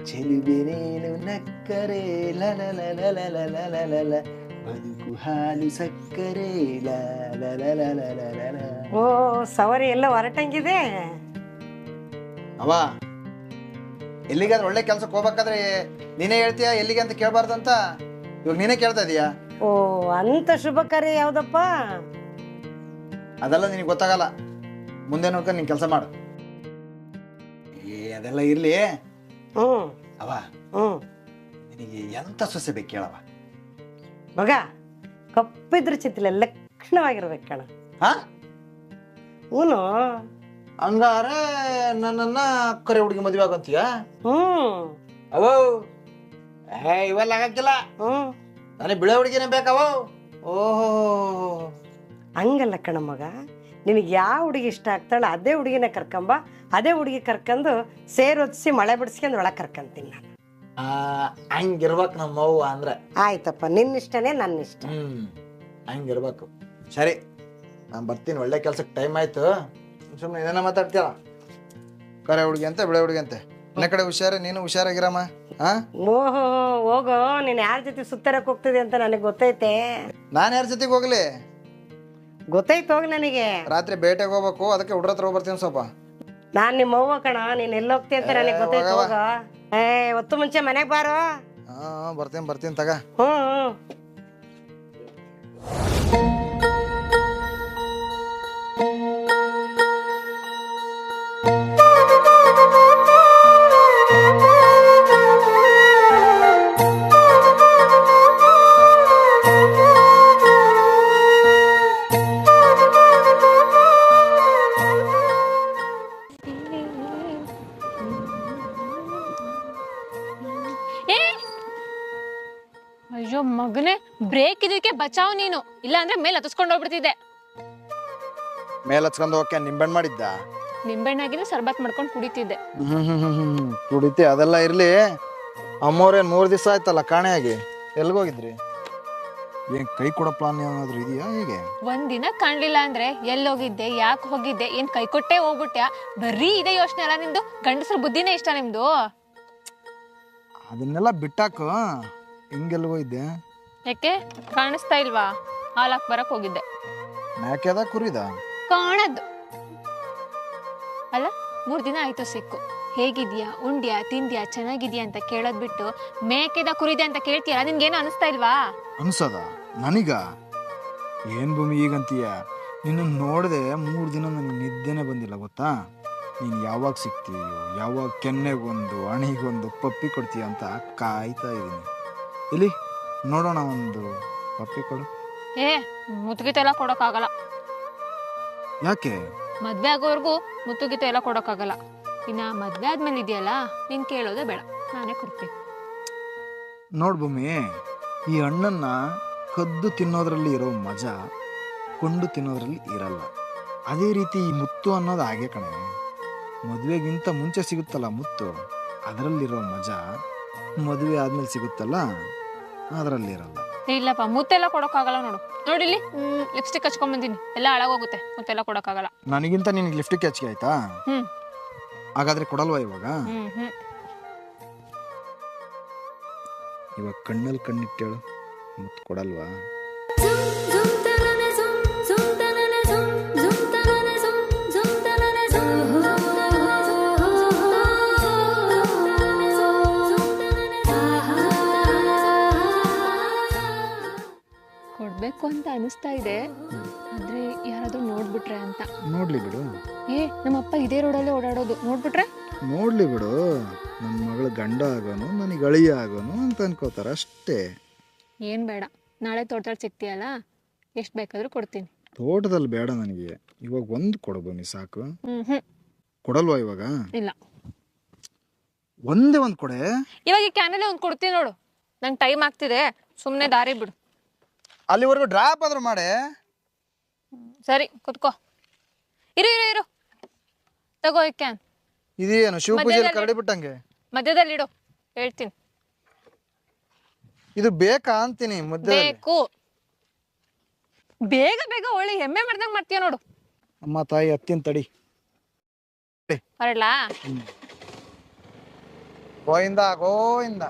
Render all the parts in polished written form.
ಚೆಲುವೆನೇನು ನಕ್ಕರೆ ಲಲಲಲಲಲಲಲ ಬದುಕು ಹಾಲು ಸಕ್ಕರೆ ಲಲಲಲಲಲಲ. ಓ ಸವರಿ ಎಲ್ಲ ಹೊರಟಂಗಿದೆ. ಅವ ಎಲ್ಲಿಗಾದ್ರೆ ಒಳ್ಳೆ ಕೆಲ್ಸಕ್ಕೆ ಹೋಗ್ಬೇಕಾದ್ರೆ ನೀನೇ ಹೇಳ್ತೀಯ ಎಲ್ಲಿಗೆ ಅಂತ ಕೇಳಬಾರ್ದಂತ, ಇವಾಗ ನೀನೇ ಕೇಳ್ತಾ ಇದೀಯಾ. ಓ ಅಂತ ಶುಭ ಕಾರ್ಯ ಯಾವ್ದಪ್ಪ? ಅದೆಲ್ಲ ನಿನಗೆ ಗೊತ್ತಾಗಲ್ಲ, ಮುಂದೆ ನೋಡ್ಕೊಂಡು ನೀನು ಕೆಲಸ ಮಾಡು. ಅದೆಲ್ಲ ಇರ್ಲಿ. ಅವ ನಿನಗೆ ಎಂತ ಸೊಸೆ ಬೇಕು ಕೇಳವ. ಮಗ ಕಪ್ಪಿದ್ರ ಚಿತ್ತಿಲ್ಲ ಲಕ್ಷಣವಾಗಿರ್ಬೇಕು ಕಣ. ಹೂನು ಹಂಗಾರೆ ನನ್ನನ್ನ ಕರೆ ಹುಡುಗಿ ಮದುವೆ ಆಗಂತೀಯ? ಅವೋ ಇವೆಲ್ಲ ಆಗಕ್ಕಿಲ್ಲ, ನನಗೆ ಬಿಳೆ ಹುಡುಗಿನೇ ಬೇಕವೋ. ಓಹೋ ಹಂಗಲ್ಲ ಕಣ ಮಗ, ನಿನಗೆ ಯಾವ ಹುಡುಗಿ ಇಷ್ಟ ಆಗ್ತಾಳ ಅದೇ ಹುಡುಗಿನ ಕರ್ಕೊಂಬ, ಅದೇ ಹುಡುಗಿ ಕರ್ಕೊಂಡು ಸೇರೊದಿಸಿ ಮಳೆ ಬಿಡಿಸ್ಕೊಂಡು ಒಳಗೆ ಕರ್ಕೊಂತೀನಿ ನಾನು. ಹಂಗಿರ್ಬೇಕು ನಮ್ಮವ್ವ ಅಂದ್ರೆ. ಆಯ್ತಪ್ಪ, ನಿನ್ನಿಷ್ಟನೇ ನನ್ನ ಇಷ್ಟ. ಹಂಗಿರ್ಬೇಕು. ಸರಿ ನಾನು ಬರ್ತೀನಿ, ಒಳ್ಳೆ ಕೆಲ್ಸಕ್ಕೆ ಟೈಮ್ ಆಯ್ತು. ಸುಮ್ಮನೆ ಏನೇನ ಮಾತಾಡ್ತೀಯ? ಕರೆ ಹುಡುಗಿ ಅಂತೆ ಬಿಳೆ ಹುಡುಗಿ ಅಂತೆ. ನನ್ನ ಕಡೆ ಹುಷಾರ, ನೀನು ಹುಷಾರಾಗಿರಮ್ಮ. ಓಹೋ ಹೋಗೋ, ನೀನು ಯಾರ ಜೊತೆ ಸುತ್ತರಕ್ಕೆ ಹೋಗ್ತಿದೆ ಅಂತ ನನಗೆ ಗೊತ್ತೈತೆ. ನಾನು ಯಾರ ಜೊತೆಗೆ ಹೋಗ್ಲಿ? ಗೊತ್ತೈತೆ ಹೋಗಿ ನನಗೆ. ರಾತ್ರಿ ಬೇಟೆಗೆ ಹೋಗ್ಬೇಕು, ಅದಕ್ಕೆ ಹುಡ್ರ ಹತ್ರ ಬರ್ತೀನಿ ಸ್ವಲ್ಪ. ನಾನ್ ನಿಮ್ಮ ಅವ್ವ ಕಣ, ನೀನ್ ಎಲ್ಲಿ ಹೋಗ್ತಿ ಅಂತ ನನಗೆ ಗೊತ್ತೈತೆ. ಹೋಗ ಹೊತ್ತು ಮುಂಚೆ ಮನೆಗೆ ಬಾರೋ. ಬರ್ತೀನಿ ತಗ. ಅಯ್ಯೋ ಮಗನೇ, ಬ್ರೇಕ್ ಇದಕ್ಕೆ ಬಚಾವ್ ನೀನು, ಇಲ್ಲ ಅಂದ್ರೆ ಮೇಲೆ ಹತ್ತಿಸ್ಕೊಂಡು ಹೋಗ್ಬಿಡ್ತಿದ್ದೆ. ಮೇಲೆ ಹಚ್ಕೊಂಡು ಹೋಗಕ್ಕೆ ನಿಂಬೆಣ್ಣು ಮಾಡಿದ್ದ? ನಿಂಬೆಣ್ಣಾಗಿದ್ರೆ ಸರ್ಬತ್ ಮಾಡ್ಕೊಂಡು ಕುಡಿತಿದ್ದೆ. ಕುಡಿತಿ, ಅದೆಲ್ಲ ಇರ್ಲಿ. ಅಮ್ಮವ್ರೇನ್ 3 ದಿವಸ ಆಯ್ತಲ್ಲ ಕಾಣೆಯಾಗಿ, ಎಲ್ಗೋಗಿದ್ರಿ? ಏನ್ ಕೈ ಕೊಡೋ ಪ್ಲಾನ್ ಏನಾದ್ರು ಇದೆಯಾ? ಹೇಗೆ ಒಂದಿನ ಕಾಣ್ಲಿಲ್ಲ ಅಂದ್ರೆ ಎಲ್ಲೋಗಿದ್ದೆ, ಯಾಕೆ ಹೋಗಿದ್ದೆ, ಏನ್ ಕೈ ಕೊಟ್ಟೆ ಹೋಗ್ಬಿಟ್ಯಾ? ಬರೀ ಇದೇ ಯೋಚನೆ ಅಲ್ಲ ನಿಮ್ದು. ಗಂಡಸ್ರ ಬುದ್ಧಿನೇ ಇಷ್ಟ ನಿಮ್ದು. ಅದನ್ನೆಲ್ಲ ಬಿಟ್ಟಾಕು, ಹಿಂಗೆಲ್ಗೋ ಇದ್ದೆ? ಯಾಕೆ ಕಾಣಿಸ್ತಾ ಇಲ್ವಾ? ಹಾಲಾಕ್ ಬರಕ್ ಹೋಗಿದ್ದೆ. ಯಾಕೆದ ಕುರಿದ ಕಾಣದ್ದು ಅಲ್ಲ, 3 ದಿನ ಆಯ್ತು ಸಿಕ್ಕು. ಹೇಗಿದ್ಯಾ, ಉಂಡ್ಯಾ, ತಿಂದ್ಯಾ, ಚೆನ್ನಾಗಿದ್ಯಾ ಅಂತ ಕೇಳೋದ್ ಬಿಟ್ಟು ಮೇಕೆದ ಕುರಿದೆ ಅಂತ ಕೇಳ್ತೀಯಲ್ಲ, ನಿನ್ಗೇನು ಅನಿಸ್ತಾ ಇಲ್ವಾ? ಅನ್ಸದ ನನಗ? ಏನ್ ಭೂಮಿ ಈಗಂತೀಯ? ನಿನ್ನ ನೋಡದೆ 3 ದಿನ ನನಗೆ ನಿದ್ದೆನೆ ಬಂದಿಲ್ಲ ಗೊತ್ತಾ? ನೀನು ಯಾವಾಗ ಸಿಗ್ತೀಯೋ, ಯಾವಾಗ ಕೆನ್ನೆಗೊಂದು ಅಣಿಗೊಂದು ಪಪ್ಪಿ ಕೊಡ್ತೀಯ ಅಂತ ಕಾಯ್ತಾ ಇದ್ದೀನಿ. ಇಲ್ಲಿ ನೋಡೋಣ, ಒಂದು ಪಪ್ಪಿ ಕೊಡು. ಮುತ್ತುಗಿತೆಲ್ಲ ಕೊಡೋಕ್ಕಾಗಲ್ಲ. ಯಾಕೆ? ಮದ್ವೆ ಆಗೋವರೆಗೂ ಮುತ್ತುಗಿತೆ ಎಲ್ಲ ಕೊಡೋಕ್ಕಾಗಲ್ಲ. ಇನ್ನ ಮದ್ವೆ ಆದ್ಮೇಲೆ ಇದೆಯಲ್ಲ, ನೀನ್ ಕೇಳೋದೇ ಬೇಡ, ನಾನೇ ಕೊಡ್ತೀನಿ. ನೋಡ್ ಭೂಮಿ, ಈ ಹಣ್ಣನ್ನ ಕದ್ದು ತಿನ್ನೋದ್ರಲ್ಲಿ ಇರೋ ಮಜಾ ಕೊಂಡು ತಿನ್ನೋದ್ರಲ್ಲಿ ಇರಲ್ಲ. ಅದೇ ರೀತಿ ಈ ಮುತ್ತು ಅನ್ನೋದು ಹಾಗೆ ಕಣೆ. ಮದುವೆಗಿಂತ ಮುಂಚೆ ಸಿಗುತ್ತಲ್ಲ ಮುತ್ತು, ಅದರಲ್ಲಿರೋ ಮಜಾ ಮದುವೆ ಆದ್ಮೇಲೆ ಸಿಗುತ್ತಲ್ಲ ಅದರಲ್ಲಿ ಇರಲ್ಲ. ಇಲ್ಲಪ್ಪ, ಮುತ್ತೆಲ್ಲ ಕೊಡೋಕ್ಕಾಗಲ್ಲ. ನೋಡಿಲ್ಲಿ ಲಿಪ್ಸ್ಟಿಕ್ ಹಚ್ಕೊಂಡ್ ಬಂದಿನಿ, ಎಲ್ಲ ಹಾಳಾಗೋಗುತ್ತೆ. ಮುತ್ತೆಲ್ಲ ಕೊಡೋಕ್ಕಾಗಲ್ಲ. ನನಗಿಂತ ನಿನಗೆ ಲಿಪ್ಸ್ಟಿಕ್ ಹೆಚ್ಚಿಗೆ ಆಯ್ತಾ? ಹಾಗಾದ್ರೆ ಕೊಡಲ್ವಾ ಇವಾಗ? ಇವಾಗ ಕಣ್ಣಲ್ಲಿ ಕಣ್ಣಿಟ್ಟೇಳು, ಮುತ್ತು ಕೊಡಲ್ವಾ? ಕೊಡ್ಬೇಕು ಅಂತ ಅನಿಸ್ತಾ ಇದೆ, ಆದ್ರೆ ಯಾರಾದ್ರೂ ನೋಡ್ಬಿಟ್ರೆ ಅಂತ. ನೋಡ್ಲಿ ಬಿಡು. ನಮ್ಮಪ್ಪ ಇದೇ ರೋಡಲ್ಲೇ ಓಡಾಡೋದು, ನೋಡ್ಬಿಟ್ರೆ? ನೋಡ್ಲಿ ಬಿಡು, ನನ್ನ ಮಗಳು ಗಂಡ ಆಗೋನು ನನಗೆ ಅಳಿಯ ಆಗೋನು ಅಂತ ಅನ್ಕೋತಾರ ಅಷ್ಟೇ. ಏನ್ ಬೇಡ, ನಾಳೆ ತೋಟದಲ್ಲಿ ಸಿಗ್ತೀಯಲ್ಲ, ಎಷ್ಟು ಬೇಕಾದ್ರೂ ಕೊಡ್ತೀನಿ. ತೋಟದಲ್ಲಿ ಬೇಡ ನನಗೆ, ಇವಾಗ ಒಂದು ಕೊಡಬನ್ನಿ ಸಾಕು. ಕೊಡಲ್ವಾ ಇವಾಗ? ಇಲ್ಲ, ಒಂದೇ ಒಂದು ಕೊಡೆ. ಇವಾಗ ಈ ಕ್ಯಾನಲ್ಲೇ ಒಂದು ಕೊಡ್ತೀನಿ ನೋಡು. ನಂಗೆ ಟೈಮ್ ಆಗ್ತಿದೆ, ಸುಮ್ಮನೆ ದಾರಿ ಬಿಡು. ಅಲ್ಲಿವರೆಗೂ ಡ್ರಾಪ್ ಆದ್ರೂ ಮಾಡೆ. ಸರಿ, ಕುತ್ಕೋ. ಇರು ತಗೋ ಈ ಕ್ಯಾನ್. ಇದೇನು ಶಿವಪೂಜೆಯಲ್ಲಿ ಕರಡಿ ಬಿಟ್ಟಂಗೆ ಮಧ್ಯದಲ್ಲಿ ಇಡು, ಹೇಳ್ತೀನಿ. ಇದು ಬೇಕಾ ಅಂತೀನಿ. ಬೇಕು, ಬೇಗ ಬೇಗ ಒಳ್ಳೆ ಎಮ್ಮೆ ಮಾಡ್ದಂಗ್ ಮಾಡ್ತೀಯ ನೋಡು. ಅಮ್ಮ ತಾಯಿ ಹತ್ತಿನ ತಡಿ. ಹೊರಡ್ಲಾ? ಗೋವಿಂದ ಗೋವಿಂದ.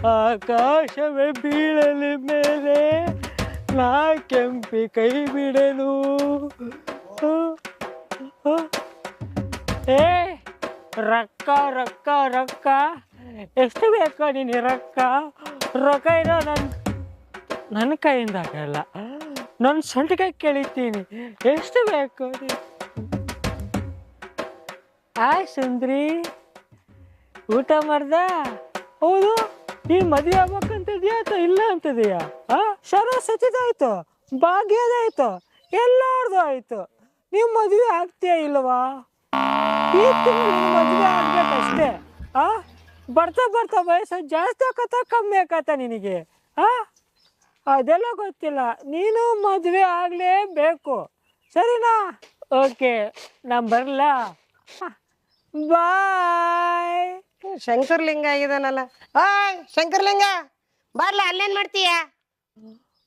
ಆಕಾಶವೇ ಬೀಳಲಿ ಮೇಲೆ ನಾ ಕೆಂಪಿ ಕೈ ಬಿಡಲು. ಏ ರೊಕ್ಕ ರೊಕ್ಕ ರೊಕ್ಕ ಎಷ್ಟು ಬೇಕು ನೀನು ರೊಕ್ಕ? ರೊಕ್ಕ ಇರೋ ನನ್ನ ಕೈಯಿಂದ ಆಗಲ್ಲ, ನನ್ನ ಸೊಂಟಿಗೆ ಕೇಳಿತೀನಿ. ಎಷ್ಟು ಬೇಕು? ಸುಂದ್ರಿ ಊಟ ಮಾಡ್ದ? ಹೌದು, ನೀನು ಮದುವೆ ಆಗ್ಬೇಕಂತಿದ್ಯಾ ಅಥವಾ ಇಲ್ಲ ಅಂತಿದೀಯಾ? ಸರಸ್ವತಿದಾಯ್ತು, ಭಾಗ್ಯದಾಯ್ತು, ಎಲ್ಲಾರ್ದು ಆಯ್ತು. ನೀವು ಮದುವೆ ಆಗ್ತೀಯಾ ಇಲ್ವಾ? ಈ ತಿಂಗಳು ಮದುವೆ ಆಗ್ಬೇಕಷ್ಟೇ. ಬರ್ತಾ ಬರ್ತಾ ವಯಸ್ಸು ಜಾಸ್ತಿ ಆಕತ್ತ ಕಮ್ಮಿ ಆಕತ್ತ ನಿನಗೆ? ಅದೆಲ್ಲ ಗೊತ್ತಿಲ್ಲ. ನೀನು ಮದುವೆ ಆಗಲೇಬೇಕು, ಸರಿನಾ? ಓಕೆ, ನಾನು ಬರಲಾ? ಬಾಯ್. ಶಂಕರ್ಲಿಂಗ ಆಗಿದಾನಲ್ಲ. ಓಯ್ ಶಂಕರ್ಲಿಂಗ, ಬರ್ಲ, ಅಲ್ಲೇನ್ ಮಾಡ್ತೀಯ?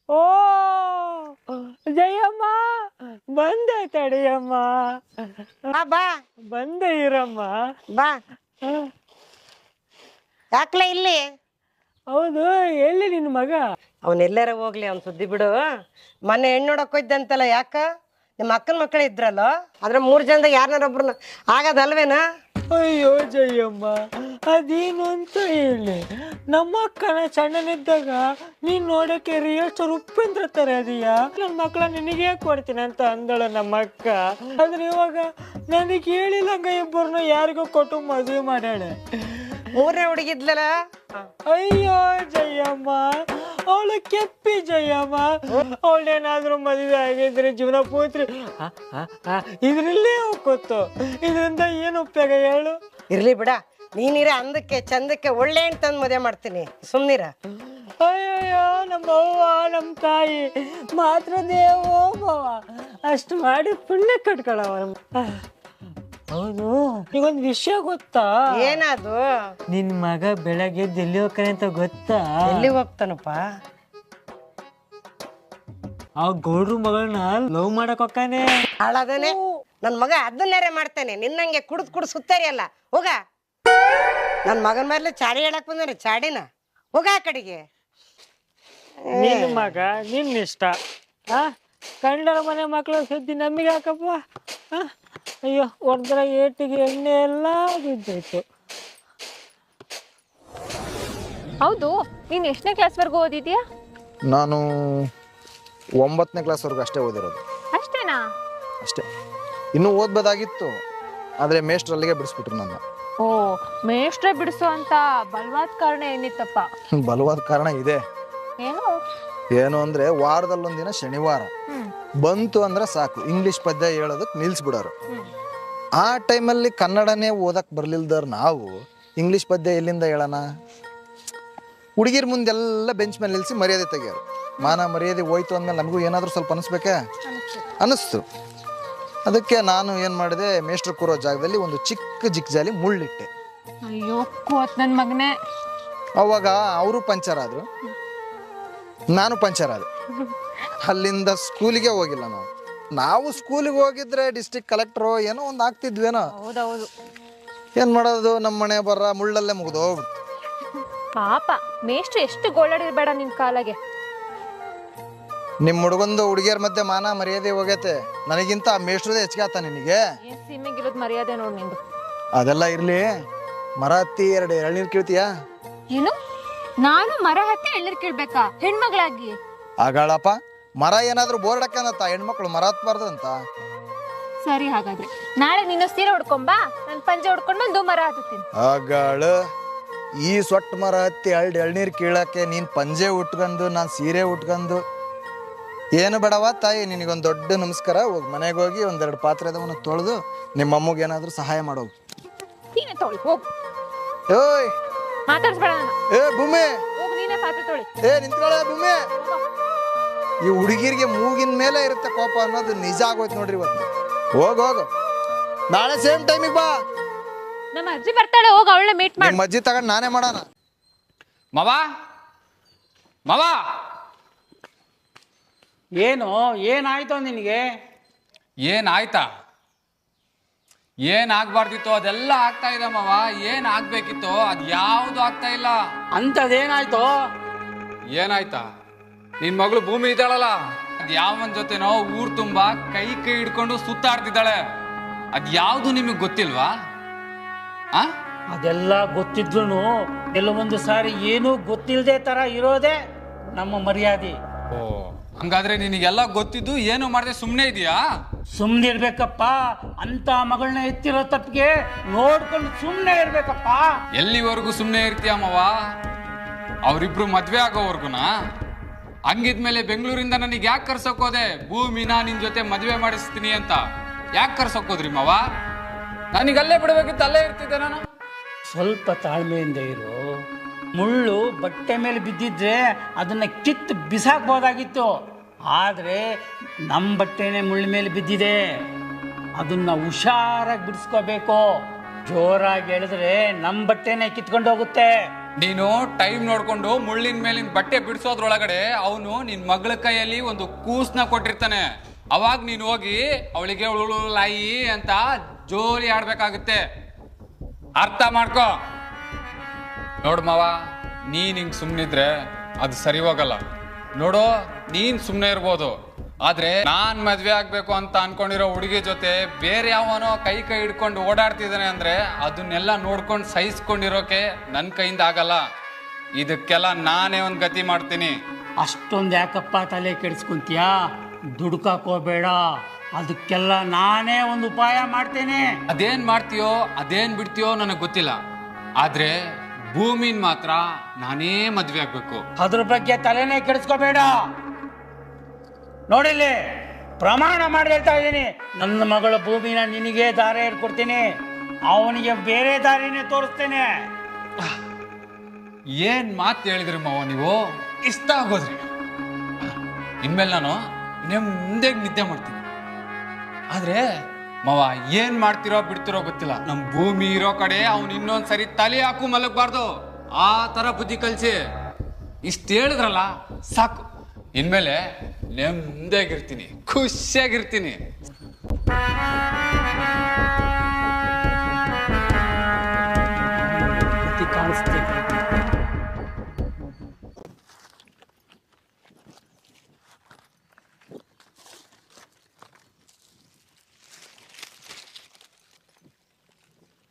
ಓ ಜಯಮ್ಮ, ಬಂದೆ ತಡಿಯಮ್ಮ. ಬಾ ಬಂದೆ ಇರಮ್ಮ. ಬಾ. ಯಾಕ್ಲ ಇಲ್ಲಿ? ಹೌದು, ಎಲ್ಲಿ ನಿನ್ನ ಮಗ? ಅವನೆಲ್ಲಾರ ಹೋಗ್ಲಿ, ಅವ್ನ ಸುದ್ದಿ ಬಿಡು. ಮೊನ್ನೆ ಹೆಣ್ಣು ನೋಡಕ್ ಹೋಯ್ದಂತಲ್ಲ, ಯಾಕ? ನಿಮ್ಮ ಅಕ್ಕನ ಮಕ್ಕಳು ಇದ್ರಲ್ಲ, ಅದ್ರ 3 ಜನದಾಗ ಯಾರನ್ನಾರೊಬ್ರನ್ನ ಆಗದಲ್ವೇನ? ಅಯ್ಯೋ ಜಯಮ್ಮ, ಅದೇನು ಅಂತ ಹೇಳಿ. ನಮ್ಮ ಅಕ್ಕನ ಸಣ್ಣನಿದ್ದಾಗ ನೀನ್ ನೋಡಕ್ಕೆ ರಿಯಲ್ ಉಪ್ಪೇಂದ್ರ ತರ ಅದೀಯಾ, ನನ್ನ ಮಕ್ಕಳ ನಿನಗೇ ಕೊಡ್ತೀನಿ ಅಂತ ಅಂದಳ ನಮ್ಮ ಅಕ್ಕ. ಆದ್ರೆ ಇವಾಗ ನನಗೆ ಹೇಳಿಲ್ಲಂಗ ಇಬ್ಬರನ್ನು ಯಾರಿಗೂ ಕೊಟ್ಟು ಮದುವೆ ಮಾಡ್ಯಾಳೆ. 3ನೇ ಹುಡುಗಿದ್ಲಲ್ಲ. ಅಯ್ಯೋ ಜಯಮ್ಮ, ಅವಳು ಕೆಪ್ಪಿ ಜಯಮ್ಮ. ಅವಳೇನಾದ್ರೂ ಮದುವೆ ಆಗಿದ್ರೆ ಜೀವನ ಪೂತ್ರಿ ಇದ್ರಲ್ಲೇ ಹೋಗ್ಕೊತ್ತು. ಇದರಿಂದ ಏನು ಉಪಯೋಗ ಹೇಳು? ಇರ್ಲಿ ಬಿಡ, ನೀನಿರ ಅಂದಕ್ಕೆ ಚಂದಕ್ಕೆ ಒಳ್ಳೆ ಹೆಣ್ಣು ತಂದು ಮದುವೆ ಮಾಡ್ತೀನಿ, ಸುಮ್ನಿರ. ಅಯ್ಯಯ್ಯೋ, ನಮ್ಮ ಅವ್ವ ನಮ್ಮ ತಾಯಿ ಮಾತ್ರ ದೇವೋ ಭವ ಅಷ್ಟು ಮಾಡಿ ಪುಣ್ಯ ಕಟ್ಕೊಳವ. ಹೌದು, ಈಗೊಂದು ವಿಷಯ ಗೊತ್ತಾ? ಏನದು? ನಿನ್ ಮಗ ಬೆಳಗ್ಗೆ ಎಲ್ಲಿ ಹೋಗ್ತಾನೆ ಅಂತ ಗೊತ್ತಾ? ಎಲ್ಲಿ ಹೋಗ್ತಾನಪ್ಪ? ಆ ಗೌಡ್ರು ಮಗಳನ್ನ ಲವ್ ಮಾಡಕ್ ಹೋಗ್ತಾನೆ. ಹಾಳಾದನೆ ನನ್ ಮಗ, ಅದನ್ನೇ ಮಾಡ್ತಾನೆ. ನಿನ್ನಂಗೆ ಕುಡ್ದು ಸುತ್ತಾರಿ ಅಲ್ಲ. ಹೋಗ, ನನ್ ಮಗನ ಮೇಲೆ ಚಾಡಿ ಹೇಳಕ್ ಬಂದ್ರೆ ಚಾಡಿನ. ಹೋಗ ಆ ಕಡೆಗೆ. ನಿನ್ನ ಮಗ ನಿನ್ನಿಷ್ಟ. ಕಂಡರ ಮನೆ ಮಕ್ಕಳು ಸುದ್ದಿ ನಮಗೆ ಹಾಕಪ್ಪ. ಅಯ್ಯೋ, ಹೊಡೆದ್ರೆ ಏಟಿಗೆ ಎಣ್ಣೆ ಎಲ್ಲ ಬಿದ್ದೋಯ್ತು. ಹೌದು, ನೀನ್ ಎಷ್ಟನೇ ಕ್ಲಾಸ್ವರೆಗೂ ಓದಿದ್ಯಾ? ನಾನು 9ನೇ ಕ್ಲಾಸ್ವರೆಗೂ ಅಷ್ಟೇ ಓದಿರೋದು. ಅಷ್ಟೇನಾ? ಅಷ್ಟೇ, ಇನ್ನೂ ಓದ್ಬೋದಾಗಿತ್ತು, ಆದರೆ ಮೇಷ್ಟ್ರು ಅಲ್ಲಿಗೆ ಬಿಡಿಸ್ಬಿಟ್ರು ನನ್ನ. ಓ, ಮೇಷ್ಟ್ರೆ ಬಿಡಿಸೋ ಅಂತ ಬಲವಾದ ಕಾರಣ ಏನಿತ್ತಪ್ಪ? ಬಲವಾದ ಕಾರಣ ಇದೆ. ಏನು ಅಂದ್ರೆ ವಾರದಲ್ಲೊಂದಿನ ಶನಿವಾರ ಬಂತು ಅಂದ್ರೆ ಸಾಕು, ಇಂಗ್ಲಿಷ್ ಪದ್ಯ ಹೇಳೋದಕ್ಕೆ ನಿಲ್ಸ್ಬಿಡೋರು. ಆ ಟೈಮಲ್ಲಿ ಕನ್ನಡನೇ ಓದಕ್ ಬರ್ಲಿಲ್ದವ್ರು ನಾವು ಇಂಗ್ಲಿಷ್ ಪದ್ಯ ಎಲ್ಲಿಂದ ಹೇಳೋಣ? ಹುಡುಗಿರ್ ಮುಂದೆಲ್ಲ ಬೆಂಚ್ ಮೇಲೆ ನಿಲ್ಸಿ ಮರ್ಯಾದೆ ತೆಗಿಯೋರು. ಮಾನ ಮರ್ಯಾದೆ ಹೋಯ್ತು ಅಂದ್ಮೇಲೆ ನಮಗೂ ಏನಾದರೂ ಸ್ವಲ್ಪ ಅನಿಸ್ಬೇಕೆ? ಅನ್ನಿಸ್ತು. ಅದಕ್ಕೆ ನಾನು ಏನು ಮಾಡಿದೆ, ಮೇಷ್ಟ್ರು ಕೂರೋ ಜಾಗದಲ್ಲಿ ಒಂದು ಚಿಕ್ಕ ಜಿಕ್ಜಾಲಿ ಮುಳ್ಳಿಟ್ಟೆ. ಅಯ್ಯೋ ನನ್ ಮಗನೇ. ಅವಾಗ ಅವರು ಪಂಚರ್ ಆದ್ರು, ನಾನು ಪಂಚರ್ ಆದೆ. ಅಲ್ಲಿಂದ ಸ್ಕೂಲಿಗೆ ಹೋಗಿಲ್ಲ ನಾವು ಸ್ಕೂಲಿಗೆ ಹೋಗಿದ್ರೆ ಡಿಸ್ಟ್ರಿಕ್ಟ್ ಕಲೆಕ್ಟರು ಏನೋ ಒಂದು ಆಗ್ತಿದ್ವೇನೋ. ಹೌದೌದು. ಏನ್ ಮಾಡೋದು, ನಮ್ಮ ಮನೆ ಬರ ಮುಳ್ಳಲ್ಲೇ ಮುಗಿದು ಹೋಗ್ಬಿಡ್ತು. ಪಾಪ ಮೇಷ್ಟ್ರು ಎಷ್ಟು ಗೋಳಾಡಿರ್ಬೇಡ ನಿನ್ ಕಾಲಾಗೆ. ನಿಮ್ಮ ಹುಡುಗಂದು ಹುಡುಗಿಯರ ಮಧ್ಯೆ ಮಾನ ಮರ್ಯಾದೆ ಹೋಗೈತೆ, ನನಗಿಂತ ಆ ಮೇಷ್ಟ್ರದೇ ಹೆಚ್ಚಿಗೆ ಆತ ನಿನಗೆ. ಸೀಮೆಗಿರೋದ್ ಮರ್ಯಾದೆ ನೋಡ್ ನಿಂದು. ಅದೆಲ್ಲ ಇರ್ಲಿ, ಮರ ಹತ್ತಿ 2 ಎಳ್ನೀರು ಕೇಳ್ತೀಯಾ? ಏನು, ನಾನು ಮರ ಹತ್ತಿ ಎಳ್ನೀರ್ ಕೇಳ್ಬೇಕಾ ಹೆಣ್ಮಗಳಾಗಿ? ಆಗಳಪ್ಪ, ಮರ ಏನಾದ್ರೂ ಬೋರ್ಡ್ ಹಾಕಂದತ್ತ ಹೆಣ್ಮಕ್ಳು ಮರ ಹತ್ಬಾರ್ದು ಅಂತ. ಸರಿ ಹಾಗಾದ್ರೆ ನಾಳೆ ನೀನು ಸೀರೆ ಉಡ್ಕೊಂಬಾ, ನಾನು ಪಂಚೆ ಉಡ್ಕೊಂಡು ಬಂದು ಮರ ಹತ್ತೀನಿ. ಆಗಳ ಈ ಸೊಟ್ಟ ಮರ ಹತ್ತಿ ಎಳ್ನೀರು ಕೀಳಕ್ಕೆ ನೀನು ಪಂಜೆ ಉಟ್ಕೊಂಡು ನಾನು ಸೀರೆ ಉಟ್ಕೊಂಡು ಏನು ಬೇಡವ ತಾಯಿ, ನಿನಗೊಂದು ದೊಡ್ಡ ನಮಸ್ಕಾರ. ಹೋಗಿ ಮನೆಗೆ ಹೋಗಿ ಒಂದೆರಡು ಪಾತ್ರೆದವನ್ನ ತೊಳೆದು ನಿಮ್ಮ ಅಮ್ಮಗೆ ಏನಾದರೂ ಸಹಾಯ ಮಾಡೋದು. ನೀನೇ ತೊಳಿ ಹೋಗು, ಓಯ್ ಮಾತಾಡ್ಸ್ಬೇಡ ನನ್ನ. ಏ ಭೂಮಿ, ಹೋಗು ನೀನೇ ಪಾತ್ರೆ ತೊಳಿ. ನಿಂತ್ಕೊಳ್ಳ ಭೂಮಿ. ಈ ಹುಡುಗಿರಿಗೆ ಮೂಗಿನ ಮೇಲೆ ಇರುತ್ತೆ ಕೋಪ ಅನ್ನೋದು ನಿಜ ಆಗೋಯ್ತು ನೋಡ್ರಿ ಇವತ್ತು. ಹೋಗು ನಾಳೆ ಸೇಮ್ ಟೈಮಿಗೆ ಬಾ. ನಮ್ಮ ಅಜ್ಜಿ ಬರ್ತಾಳೆ, ಹೋಗಿ ಅವಳನ್ನ ಮೀಟ್ ಮಾಡಿ. ನಿಮ್ಮ ಅಜ್ಜಿ ತಗೊಂಡು ನಾನೇ ಮಾಡೋಣ. ಮಾವ ಮಾವ, ಏನಾಯ್ತು ನಿನಗೆ? ಏನಾಯ್ತಾ? ಏನಾಗ್ಬಾರ್ದಿತ್ತು ಅದೆಲ್ಲ ಆಗ್ತಾ ಇದೆ ಮಾವ. ಏನ್ ಆಗ್ಬೇಕಿತ್ತು ಅದ್ ಯಾವ್ದು ಆಗ್ತಾ ಇಲ್ಲ. ಅಂತದೇನಾಯ್ತು? ಏನಾಯ್ತಾ? ನಿನ್ ಮಗಳು ಭೂಮಿ ಇದ್ದಾಳಲ್ಲ, ಅದ್ ಯಾವನ್ ಜೊತೆನೋ ಊರ್ ತುಂಬಾ ಕೈ ಹಿಡ್ಕೊಂಡು ಸುತ್ತಾಡ್ತಿದ್ದಾಳೆ. ಅದ್ ಯಾವ್ದು ನಿಮಗ್ ಗೊತ್ತಿಲ್ವಾ? ಅದೆಲ್ಲ ಗೊತ್ತಿದ್ರು ಕೆಲವೊಂದು ಸಾರಿ ಏನೂ ಗೊತ್ತಿಲ್ಲದೆ ತರ ಇರೋದೇ ನಮ್ಮ ಮರ್ಯಾದೆ. ಓ, ಹಂಗಾದ್ರೆ ನಿನಗೆಲ್ಲ ಗೊತ್ತಿದ್ದು ಏನು ಮಾಡದೆ ಸುಮ್ನೆ ಇದೀಯಾ? ಸುಮ್ನೆ ಇರ್ಬೇಕಪ್ಪ. ಅಂತ ಮಗಳನ್ನ ಎತ್ತಿರೋ ತಪ್ಪಿಗೆ ನೋಡ್ಕೊಂಡು ಸುಮ್ನೆ ಇರ್ಬೇಕಪ್ಪ. ಎಲ್ಲಿವರೆಗೂ ಸುಮ್ನೆ ಇರ್ತೀಯ ಮಾವ? ಅವ್ರಿಬ್ರು ಮದ್ವೆ ಆಗೋವರ್ಗುನಾ? ಹಂಗಿದ್ಮೇಲೆ ಬೆಂಗಳೂರಿಂದ ನನಗೆ ಯಾಕೆ ಕರ್ಸೋಕೋದೆ? ಭೂಮಿನ ನಿನ್ ಜೊತೆ ಮದ್ವೆ ಮಾಡಿಸ್ತೀನಿ ಅಂತ ಯಾಕೆ ಕರ್ಸೋಕೋದ್ರಿ ಮಾವ? ನನಗಲ್ಲೇ ಬಿಡ್ಬೇಕಿತ್ತು, ಅಲ್ಲೇ ಇರ್ತಿದ್ದೆ ನಾನು. ಸ್ವಲ್ಪ ತಾಳ್ಮೆಯಿಂದ ಇರು. ಮುಳ್ಳು ಬಟ್ಟೆ ಮೇಲೆ ಬಿದ್ದಿದ್ರೆ ಅದನ್ನ ಕಿತ್ತು ಬಿಸಾಕ್ಬೋದಾಗಿತ್ತು. ಆದ್ರೆ ನಮ್ಮ ಬಟ್ಟೆನೆ ಮುಳ್ಳ ಮೇಲೆ ಬಿದ್ದಿದೆ, ಅದನ್ನ ಹುಷಾರಾಗಿ ಬಿಡಿಸ್ಕೋಬೇಕು. ಜೋರಾಗಿ ಎಳೆದ್ರೆ ನಮ್ಮ ಬಟ್ಟೆನೆ ಕಿತ್ಕೊಂಡು ಹೋಗುತ್ತೆ. ನೀನು ಟೈಮ್ ನೋಡ್ಕೊಂಡು ಮುಳ್ಳಿನ ಮೇಲಿನ ಬಟ್ಟೆ ಬಿಡಿಸೋದ್ರೊಳಗಡೆ ಅವನು ನಿನ್ ಮಗಳ ಕೈಯಲ್ಲಿ ಒಂದು ಕೂಸ್ನ ಕೊಟ್ಟಿರ್ತಾನೆ. ಅವಾಗ ನೀನು ಹೋಗಿ ಅವಳಿಗೆ ಉಳುಲಾಯಿ ಅಂತ ಜೋಲಿ ಆಡ್ಬೇಕಾಗುತ್ತೆ. ಅರ್ಥ ಮಾಡ್ಕೋ. ನೋಡು ಮಾವ, ನೀನ್ ಹಿಂಗ್ ಸುಮ್ನಿದ್ರೆ ಅದು ಸರಿ ಹೋಗಲ್ಲ. ನೋಡು, ನೀನ್ ಸುಮ್ನೆ ಇರ್ಬೋದು, ಆದ್ರೆ ನಾನ್ ಮದ್ವೆ ಆಗ್ಬೇಕು ಅಂತ ಅನ್ಕೊಂಡಿರೋ ಹುಡುಗಿ ಜೊತೆ ಬೇರೆ ಯಾವನೋ ಕೈ ಹಿಡ್ಕೊಂಡು ಓಡಾಡ್ತಿದ್ದಾನೆ ಅಂದ್ರೆ ಅದನ್ನೆಲ್ಲ ನೋಡ್ಕೊಂಡು ಸಹಿಸ್ಕೊಂಡಿರೋಕೆ ನನ್ನ ಕೈಯಿಂದ ಆಗಲ್ಲ. ಇದಕ್ಕೆಲ್ಲ ನಾನೇ ಒಂದ್ ಗತಿ ಮಾಡ್ತೀನಿ. ಅಷ್ಟೊಂದು ಯಾಕಪ್ಪ ತಲೆ ಕೆಡಿಸ್ಕೊಂತೀಯ? ದುಡ್ಕಾಕೋಬೇಡ, ಅದಕ್ಕೆಲ್ಲ ನಾನೇ ಒಂದು ಉಪಾಯ ಮಾಡ್ತೇನೆ. ಅದೇನ್ ಮಾಡ್ತೀಯೋ ಅದೇನ್ ಬಿಡ್ತೀಯೋ ನನಗೆ ಗೊತ್ತಿಲ್ಲ, ಆದ್ರೆ ಭೂಮಿನ್ ಮಾತ್ರ ನಾನೇ ಮದ್ವೆ ಆಗ್ಬೇಕು. ಅದ್ರ ಬಗ್ಗೆ ತಲೆನೇ ಕೆಡಿಸ್ಕೋಬೇಡ. ನೋಡಿಲ್ಲಿ, ಪ್ರಮಾಣ ಮಾಡಿ ಹೇಳ್ತಾ ಇದ್ದೀನಿ, ನನ್ನ ಮಗಳ ಭೂಮಿನ ನಿನಗೆ ದಾರಿ ಹೇಳ್ಕೊಡ್ತೀನಿ, ಅವನಿಗೆ ಬೇರೆ ದಾರಿನೇ ತೋರಿಸ್ತೇನೆ. ಏನ್ ಮಾತು ಹೇಳಿದ್ರಿ ಮಾವ ನೀವು, ಇಷ್ಟ ಆಗೋದ್ರಿ. ಇನ್ಮೇಲೆ ನಾನು ನೆಮ್ಮದಿಯಾಗಿ ನಿದ್ದೆ ಮಾಡ್ತೀನಿ. ಆದ್ರೆ ಮಾವ, ಏನ್ ಮಾಡ್ತಿರೋ ಬಿಡ್ತಿರೋ ಗೊತ್ತಿಲ್ಲ, ನಮ್ ಭೂಮಿ ಇರೋ ಕಡೆ ಅವ್ನು ಇನ್ನೊಂದ್ಸರಿ ತಲೆ ಹಾಕು ಮಲಗಬಾರ್ದು. ಆ ತರ ಬುದ್ಧಿ ಕಲ್ಸಿ ಇಷ್ಟ ಹೇಳಿದ್ರಲ್ಲ ಸಾಕು. ಇನ್ಮೇಲೆ ನೆಮ್ಮದಿಯಾಗಿರ್ತೀನಿ, ಖುಷಿಯಾಗಿರ್ತೀನಿ. ಕಾಣಿಸ್ತೀನಿ.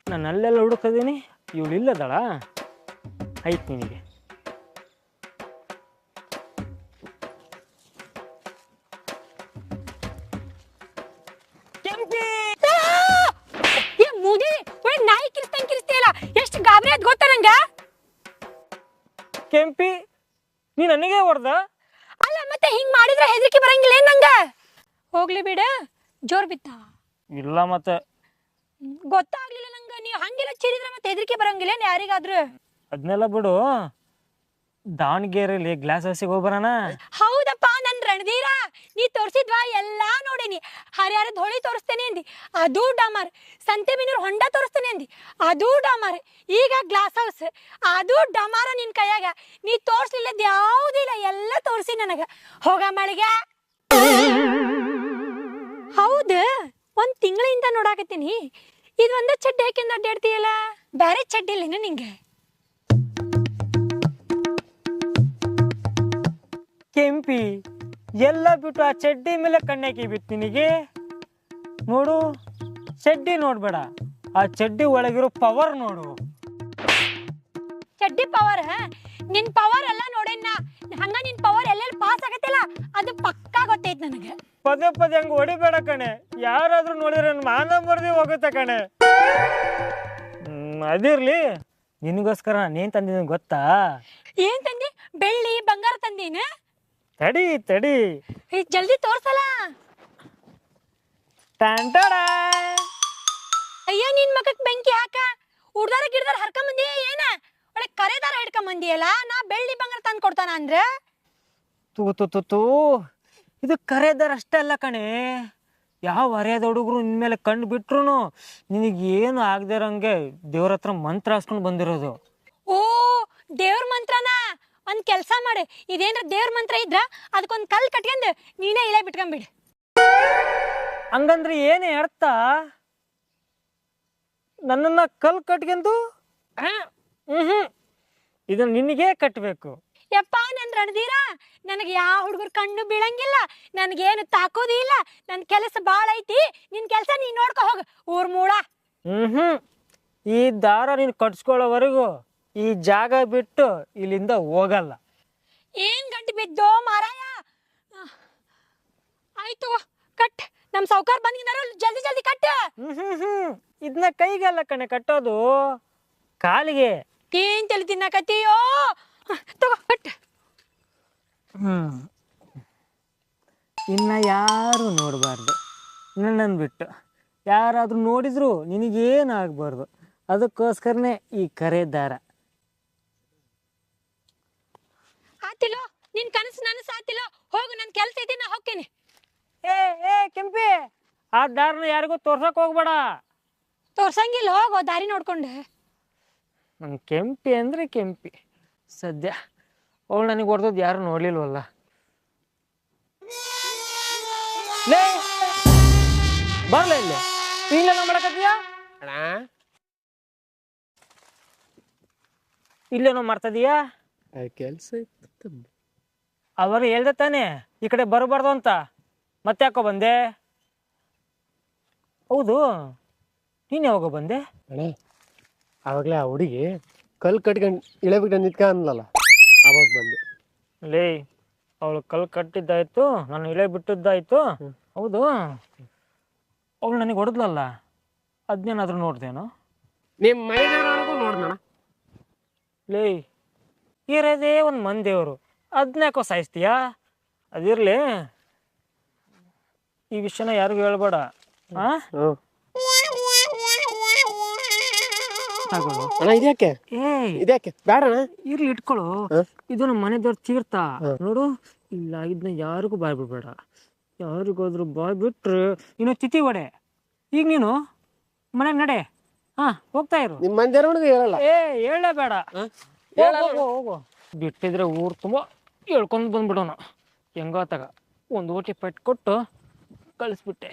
ನಾನು ಅಲ್ಲೆಲ್ಲ ಹುಡುಕದೀನಿ, ಇವಳು ಇಲ್ಲದಳ ಆಯ್ತು ನಿನಗೆ. ನಾಯಿ ಕಿರಿಸ್ತಿಯಲ್ಲ, ಎಷ್ಟು ಗಾಬರಿ ಅದ್ ಗೊತ್ತ ನಂಗ? ಕೆಂಪಿ, ನೀ ನನಗೆ ಹೊಡ್ದ? ಅಲ್ಲ ಮತ್ತೆ ಹಿಂಗ್ ಮಾಡಿದ್ರೆ ಹೆದರಿಕೆ ಬರಂಗಿಲ್ಲ ನಂಗ? ಹೋಗ್ಲಿ ಬಿಡ, ಜೋರ್ ಬಿತ್ತ? ಇಲ್ಲ ಮತ್ತೆ ಗೊತ್ತಾಗ್ಲಿಲ್ಲ ನಂಗ. ನೀವ್ ಹಂಗೆಲ್ಲ ಚಿರಿದ್ರೆ ಮತ್ತೆ ಹೆದರಿಕೆ ಬರಂಗಿಲ್ಲ ಯಾರಿಗಾದ್ರು? ಅದನ್ನೆಲ್ಲ ಬಿಡು, ದಾವಣಗೆರೆಯಲ್ಲಿ ಗ್ಲಾಸ್ ಹೌಸಿಗೆ ಹೋಗ್ಬರೋಣ. ಹೌದಪ್ಪ, ನನ್ ರಣಧೀರ, ನೀ ತೋರ್ಸಿದ್ವಾ ಎಲ್ಲಾ ನೋಡೇನಿ. ಹರಿಹರದ ಹೊಳಿ ತೋರಿಸ್ತೇನೆ ಅಂದಿ, ಅದು ಡಾಮರ್. ಸಂತೆಬೆನ್ನೂರು ಹೊಂಡ ತೋರಿಸ್ತೇನೆ ಅಂದಿ, ಅದು ಡಾಮರ್. ಈಗ ಗ್ಲಾಸ್ ಹೌಸ್, ಅದು ಡಮಾರ ನಿನ್ ಕೈಯಾಗ. ನೀ ತೋರ್ಸ್ಲಿಲ್ಲದ್ ಯಾವುದಿಲ್ಲ, ಎಲ್ಲ ತೋರ್ಸಿ ನನಗ. ಹೋಗ ಮಳಿಗೆ. ಹೌದ, ಒಂದ್ ತಿಂಗಳಿಂದ ನೋಡಾಕತ್ತೀನಿ. ಇದು ಒಂದ ಚಡ್ಡಿ ಹಾಕಿಂದ ಅಡ್ಡಾಡ್ತೀಯಲ್ಲ, ಬ್ಯಾರೆ ಚಡ್ಡಿ ಇಲ್ಲೇನ ನಿಂಗೆ? ಕೆಂಪಿ, ಎಲ್ಲ ಬಿಟ್ಟು ಆ ಚಡ್ಡಿ ಮೇಲೆ ಕಣ್ಣಾಕಿ ಬಿತ್ತು ನಿನಗೆ. ನೋಡು, ಚಡ್ಡಿ ನೋಡ್ಬೇಡ, ಆ ಚಡ್ಡಿ ಒಳಗಿರೋ ಪವರ್ ನೋಡು. ಚಡ್ಡಿ ಪವರ್? ನಿನ್ ಪವರ್ ಎಲ್ಲ ನೋಡೇನ. ಹಂಗ ನಿನ್ ಪವರ್ ಎಲ್ಲೆಲ್ಲಿ ಪಾಸ್ ಆಗತ್ತಿಲ್ಲ ಅದು ಪಕ್ಕಾ ಗೊತ್ತೈತಿ. ಗೊತ್ತೈತ್ ನನಗೆ. ಪದೇ ಪದೇ ಹಂಗ ಹೊಡಿಬೇಡ ಕಣೆ, ಯಾರಾದ್ರೂ ನೋಡಿದ್ರೆ ನನ್ನ ಮಾನ ಮರ್ದಿ ಹೋಗುತ್ತೆ ಕಣೆ. ಅದಿರ್ಲಿ, ನಿನಗೋಸ್ಕರ ನಾನೇನ್ ತಂದಿದ್ದೀನಿ ಗೊತ್ತಾ? ಏನ್ ತಂದಿ? ಬೆಳ್ಳಿ ಬಂಗಾರ ತಂದೀನ? ತಡಿ ತಡಿ, ಜಲ್ದಿ ತೋರ್ಸಲ್ಲ. ಅಯ್ಯ ನಿನ್ ಮಗಕ್ ಬೆಂಕಿ ಹಾಕ. ಉಡ್ದಾರ ಗಿಡ್ದಾರ ಹರ್ಕೊಂಬಂದಿ ಏನ? ಒಳ್ಳೆ ಕರೆದಾರ ಹಿಡ್ಕೊಂಬಂದಿಯಲ್ಲ. ನಾ ಬೆಳ್ಳಿ ಬಂಗಾರ ತಂದ್ ಕೊಡ್ತಾನ ಅಂದ್ರೆ ತೂ ಇದು ಕರೆದಾರ ಅಷ್ಟೇ ಅಲ್ಲ ಕಣೆ, ಯಾವ ಅರಿಯಾದ ಹುಡುಗರು ನಿನ್ಮೇಲೆ ಕಂಡು ಬಿಟ್ರು ನಿನಗೇನು ಆಗದಿರಂಗೆ ದೇವ್ರ ಹತ್ರ ಮಂತ್ರ ಹಾಸ್ಕೊಂಡು ಬಂದಿರೋದು. ಓ ದೇವ್ರ ಮಂತ್ರನ? ಒಂದ್ ಕೆಲ್ಸ ಮಾಡು, ಇದೇನ್ರ ದೇವ್ರ ಮಂತ್ರ ಇದ್ರ ಅದಕ್ಕೊಂದ್ ಕಲ್ ಕಟ್ಕೊಂಡ್ ನೀನೇ ಇಳೆ ಬಿಟ್ಕೊಂಡ್ಬಿಡು. ಹಂಗಂದ್ರೆ ಏನೇ ಅರ್ಥ? ನನ್ನನ್ನ ಕಲ್ ಕಟ್ಕೊಂಡು ಇದನ್ನ ನಿನಗೇ ಕಟ್ಟಬೇಕು. ಯಪ್ಪ ನನ್ ರಣಧೀರ, ನನಗೆ ಯಾವ ಹುಡುಗರು ಕಣ್ಣು ಬೀಳಂಗಿಲ್ಲ, ನನ್ಗೇನು ತಾಕೋದಿಲ್ಲ, ನನ್ ಕೆಲಸ ಬಾಳ ಐತಿ. ನಿನ್ ಕೆಲ್ಸ ನೀನ್ ನೋಡ್ಕೊ ಹೋಗ ಊರ್ ಮೂಳ. ಈ ದಾರ ನೀನು ಕಟ್ಸ್ಕೊಳ್ಳೋವರೆಗೂ ಈ ಜಾಗ ಬಿಟ್ಟು ಇಲ್ಲಿಂದ ಹೋಗಲ್ಲ. ಏನ್ ಗಂಟು ಬಿದ್ದೋ ಮಾರಾಯ. ಆಯ್ತು ಕಟ್, ನಮ್ ಸೌಕರ್ ಬಂದಿದ್ದಾರ, ಜಲ್ದಿ ಜಲ್ದಿ ಕಟ್ಟ. ಇದನ್ನ ಕೈಗೆಲ್ಲ ಕಣೆ ಕಟ್ಟೋದು, ಕಾಲಿಗೆ. ಏನ್ ತಲೆ ತಿನ್ನಕತ್ತೀಯೋ? ತಗೋ ಕಟ್. ಇನ್ನ ಯಾರು ನೋಡಬಾರ್ದು ನನ್ನನ್ನು ಬಿಟ್ಟು. ಯಾರಾದ್ರೂ ನೋಡಿದ್ರು ನಿನಗೇನಾಗಬಾರ್ದು, ಅದಕ್ಕೋಸ್ಕರನೇ ಈ ಕರೆ ದಾರ. ಆತಿಲೋ ನಿನ್ ಕನಸು ನನಸು ಆತಿಲೋ? ಹೋಗು, ನನ್ ಕೆಲ್ಸ ಐತಿ, ನಾ ಹೋಗ್ತೇನೆ. ಏ ಕೆಂಪಿ, ಆ ದಾರನ ಯಾರಿಗೂ ತೋರ್ಸಕ್ ಹೋಗ್ಬೇಡ. ತೋರ್ಸಂಗಿಲ್ಲ, ಹೋಗೋ ದಾರಿ ನೋಡ್ಕೊಂಡು. ನನ್ ಕೆಂಪಿ ಅಂದ್ರೆ ಕೆಂಪಿ. ಸದ್ಯ ಅವಳು ನನಗೆ ಹೊಡೆದದ್ದು ಯಾರು ನೋಡ್ಲಿಲ್ವಲ್ಲ. ಲೇ ಬರ್ಲ ಇಲ್ಲಿ, ಇಲ್ಲೇನೋ ಮಾಡಕತ್ತೀಯ? ಇಲ್ಲೇನೋ ಮಾಡ್ತದೀಯಾ? ಕೆಲ್ಸ ಅವರು ಹೇಳ್ದೆ ತಾನೆ ಈ ಕಡೆ ಬರಬಾರ್ದು ಅಂತ, ಮತ್ತೆ ಯಾಕೋ ಬಂದೆ? ಹೌದು, ನೀನು ಯಾವಾಗ ಬಂದೆ? ಅಣ್ಣ ಆವಾಗಲೇ ಆ ಹುಡುಗಿ ಕಲ್ ಕಟ್ಕೊಂಡು ಇಳೆ ಬಿಟ್ಟು ನಿಂತ್ಕ ಅನ್ಲಲ್ಲ, ಅವಾಗ ಬಂದೆ. ಲೇ ಅವಳು ಕಲ್ ಕಟ್ಟಿದ್ದಾಯ್ತು, ನಾನು ಇಳೆ ಬಿಟ್ಟಿದ್ದಾಯ್ತು. ಹೌದು, ಅವಳು ನನಗೆ ಹೊಡೆದ್ಲಲ್ಲ, ಅದನ್ನೇನಾದ್ರೂ ನೋಡ್ದೇನೋ? ನಿಮ್ಮ ಮನೆಯವ್ರಿಗೂ ನೋಡ್ದಣ್ಣ. ಲೇ ಇರೋದೇ ಒಂದು ಮಂದಿಯವರು, ಅದನ್ಯಾಕೋ ಸಾಯಿಸ್ತೀಯಾ? ಅದಿರ್ಲಿ, ಈ ವಿಷಯನ ಯಾರಿಗೂ ಹೇಳ್ಬೇಡ. ಅಣ್ಣ ಇದ್ಯಾಕೆ ಇದ್ಯಾಕೆ ಬೇಡಣ್ಣ, ಇರ್ಲಿ ಇಟ್ಕೊಳ್ಳು. ಇದು ನಮ್ಮ ಮನೆದವ್ರ ತೀರ್ಥ ನೋಡು. ಇಲ್ಲ ಇದನ್ನ ಯಾರಿಗೂ ಬಾಯ್ ಬಿಡ್ಬೇಡ. ಯಾರಿಗೋದ್ರು ಬಾಯ್ ಬಿಟ್ರೆ ಇನ್ನು ತಿಥಿ ಒಡೆ. ಈಗ ನೀನು ಮನೆಗೆ ನಡೆ, ಹೋಗ್ತಾ ಇರು. ನಿಮ್ಮ ಮಂದಿಯವ್ರಿಗೂ ಹೇಳಲ್ಲ. ಹೇಳಬೇಡ, ಹೋಗು. ಬಿಟ್ಟಿದ್ರೆ ಊರು ತುಂಬ ಹೇಳ್ಕೊಂಡು ಬಂದ್ಬಿಡೋಣ. ಹೆಂಗಾತಾಗ ಒಂದು ಓಟಿ ಪೆಟ್ಟು ಕೊಟ್ಟು ಕಳಿಸ್ಬಿಟ್ಟೆ.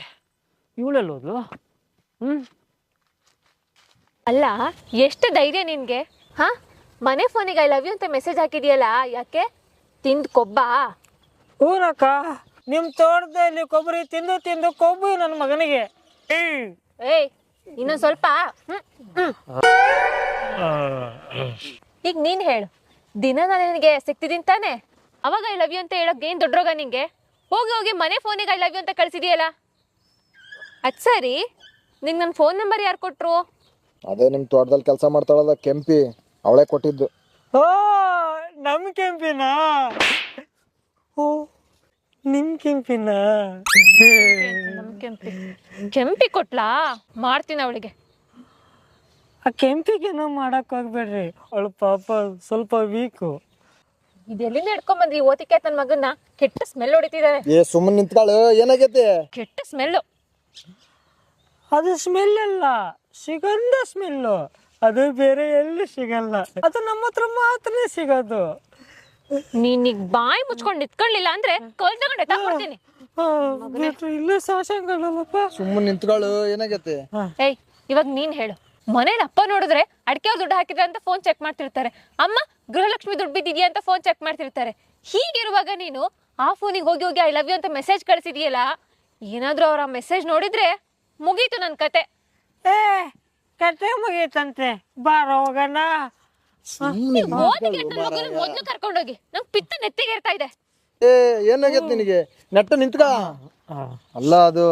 ಇವಳೆಲ್ಲ ಹೋದ್ಲು? ಅಲ್ಲ, ಎಷ್ಟು ಧೈರ್ಯ ನಿನ್ಗೆ? ಹಾ, ಮನೆ ಫೋನಿಗೆ ಐ ಲವ್ ಯು ಅಂತ ಮೆಸೇಜ್ ಹಾಕಿದ್ಯಲ್ಲ, ಯಾಕೆ? ತಿಂದು ಕೊಬ್ಬ? ಊರಕ್ಕ, ನಿಮ್ಮ ತೋಟದಲ್ಲಿ ಕೊಬ್ಬರಿ ತಿಂದು ತಿಂದು ಕೊಬ್ಬು ನನ್ನ ಮಗನಿಗೆ. ಏಯ್ ಇನ್ನೊಂದು ಸ್ವಲ್ಪ. ಈಗ ನೀನ್ ಹೇಳು, ದಿನ ನಾನು ನಿನಗೆ ಸಿಗ್ತಿದ್ದೀನಿ ತಾನೆ, ಅವಾಗ ಐ ಲವ್ ಯು ಅಂತ ಹೇಳೋಕೆ ಏನು ದೊಡ್ಡರೋಗ ನಿಂಗೆ? ಹೋಗಿ ಹೋಗಿ ಮನೆ ಫೋನಿಗೆ ಐ ಲವ್ ಯು ಅಂತ ಕಳಿಸಿದೀಯಲ್ಲ. ಅದು ಸರಿ, ನಿಂಗೆ ನನ್ನ ಫೋನ್ ನಂಬರ್ ಯಾರು ಕೊಟ್ಟರು? ಅದೇ ನಿಮ್ಮ ತೋಟದಲ್ಲಿ ಕೆಲಸ ಮಾಡ್ತಾಳಲ್ಲ ಕೆಂಪಿ, ಅವಳೇ ಕೊಟ್ಟಿದ್ದು. ಓ ನಮ್ಮ ಕೆಂಪಿನಾ? ಓ ನಿಮ್ ಕೆಂಪಿನಾ? ನಮ್ಮ ಕೆಂಪಿ ಕೊಟ್ಲಾ? ಮಾಡ್ತೀನಿ ಅವಳಿಗೆ. ಆ ಕೆಂಪಿಗೇನೋ ಮಾಡಕ್ ಹೋಗ್ಬೇಡ್ರಿ, ಅವಳು ಪಾಪ ಸ್ವಲ್ಪ ವೀಕು. ಇದೆಲ್ಲಿಂದ ಹಿಡ್ಕೊಂಡ್ ಬಂದ್ರಿ ಓತಿಕೆ ನನ್ನ ಮಗನ್ನ? ಕೆಟ್ಟ ಸ್ಮೆಲ್ ಹೊಡಿತಿದ್ದಾರೆ. ಸುಮ್ಮನೆ ನಿಂತ್ಕಾಳು, ಏನಾಗೈತೆ? ಕೆಟ್ಟ ಸ್ಮೆಲ್ಲು. ಅದು ಸ್ಮೆಲ್ ಅಲ್ಲ, ಸಿಗಂದ ಸ್ಮೆಲ್ಲು. ಅದು ಬೇರೆ ಎಲ್ಲಿ ಸಿಗಲ್ಲ, ಅದು ನಮ್ಮ ಹತ್ರ ಮಾತ್ರ ಸಿಗೋದು. ನೀನೀಗ ಬಾಯಿ ಮುಚ್ಕೊಂಡು ನಿತ್ಕೊಳ್ಳಿಲ್ಲ ಅಂದ್ರೆ ಕಲ್ ತಗೊಂಡು ಎತ್ತಾಕ್ಬಿಡ್ತೀನಿ. ಇಲ್ಲೇ ಸಾಸಂಗಲ್ಲಪ್ಪ. ಸುಮ್ಮನೆ ನಿಂತ್ಕಾಳು, ಏನಾಗೈತೆ? ಏಯ್ ಇವಾಗ ನೀನ್ ಹೇಳು, ಮನೇಲಿ ಅಪ್ಪ ನೋಡಿದ್ರೆ ಅಡಿಕೆ ಅವ್ರು ದುಡ್ಡು ಹಾಕಿದ್ರೆ ಅಂತ ಫೋನ್ ಚೆಕ್ ಮಾಡ್ತಿರ್ತಾರೆ, ಅಮ್ಮ ಗೃಹಲಕ್ಷ್ಮಿ ದುಡ್ಡು ಬಿದ್ದಿದ್ಯಾ ಅಂತ ಫೋನ್ ಚೆಕ್ ಮಾಡ್ತಿರ್ತಾರೆ. ಹೀಗಿರುವಾಗ ನೀನು ಆ ಫೋನಿಗೆ ಹೋಗಿ ಹೋಗಿ ಐ ಲವ್ ಯು ಅಂತ ಮೆಸೇಜ್ ಕಳಿಸಿದೀಯಲ್ಲ, ಏನಾದ್ರೂ ಅವ್ರ ಆ ಮೆಸೇಜ್ ನೋಡಿದ್ರೆ ಮುಗೀತು ನನ್ನ ಕತೆ. ಕತೆ ಮುಗೀತಂತೆ, ಬಾರೋ ಹೋಗೋಣ. ಮೊದ್ಲು ಕರ್ಕೊಂಡೋಗಿ, ನಂಗೆ ಪಿತ್ತ ನೆತ್ತಿಗೆ ಇರ್ತಾ ಇದೆ. ಏ ಏನಾಗೈತೆ ನಿನಗೆ ನೆಟ್ಟ ನಿಂತ್ಕ. ಅಲ್ಲ ಅದು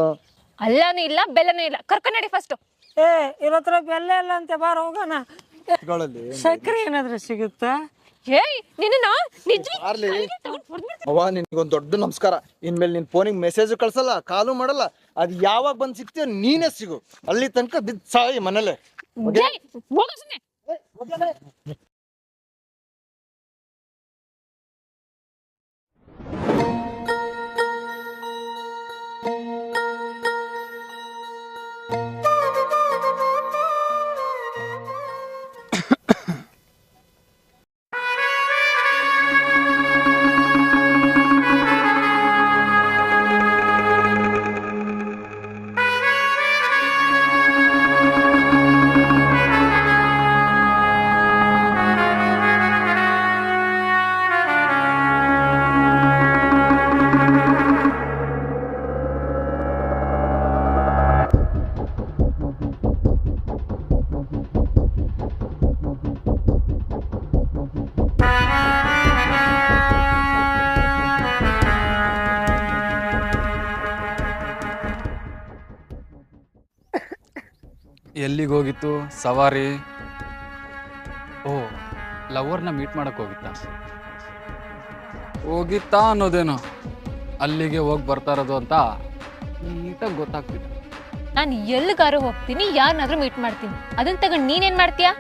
ಅಲ್ಲನೂ ಇಲ್ಲ ಬೆಲ್ಲನೂ ಇಲ್ಲ, ಕರ್ಕೊಂಡ್ ನಡಿ ಫಸ್ಟ್. ಏ ಇರತ್ರ ಬೆಲ್ಲ ಇಲ್ಲ ಅಂತೆ, ಬಾರ ಹೋಗೋಣ. ಇಟ್ಕೊಳ್ಳಲ್ಲಿ. ಸಕ್ಕರೆ ಏನಾದ್ರೂ ಸಿಗುತ್ತಾ? ಏಯ್ ನಿನ್ನ ನಿಜ ಆರ್ಲಿ ಅವ್ವ, ನಿನ್ಗೊಂದು ದೊಡ್ಡ ನಮಸ್ಕಾರ. ಇನ್ಮೇಲೆ ನಿನ್ ಫೋನಿಗೆ ಮೆಸೇಜ್ ಕಳ್ಸಲ್ಲ, ಕಾಲು ಮಾಡಲ್ಲ. ಅದು ಯಾವಾಗ ಬಂದು ಸಿಗ್ತೀಯ ನೀನೇ ಸಿಗು. ಅಲ್ಲಿ ತನಕ ಬಿದ್ದು ಸಾಯಿ ಮನೇಲೆ. ಹೋಗ ಸುಮ್ನೆ. ಎಲ್ಲಿಗೆ ಹೋಗಿತ್ತು ಸವಾರಿ? ಓ, ಲವರ್ನ ಮೀಟ್ ಮಾಡಕ್ ಹೋಗಿತ್ತಾ ಅನ್ನೋದೇನು, ಅಲ್ಲಿಗೆ ಹೋಗಿ ಬರ್ತಾ ಇರೋದು ಅಂತ ನೀಟಾಗಿ ಗೊತ್ತಾಗ್ತಿದೆ. ನಾನು ಎಲ್ಲಿಗಾರು ಹೋಗ್ತೀನಿ, ಯಾರನ್ನಾದ್ರೂ ಮೀಟ್ ಮಾಡ್ತೀನಿ, ಅದನ್ನ ತಗೊಂಡು ನೀನೇನ್ ಮಾಡ್ತೀಯಾ?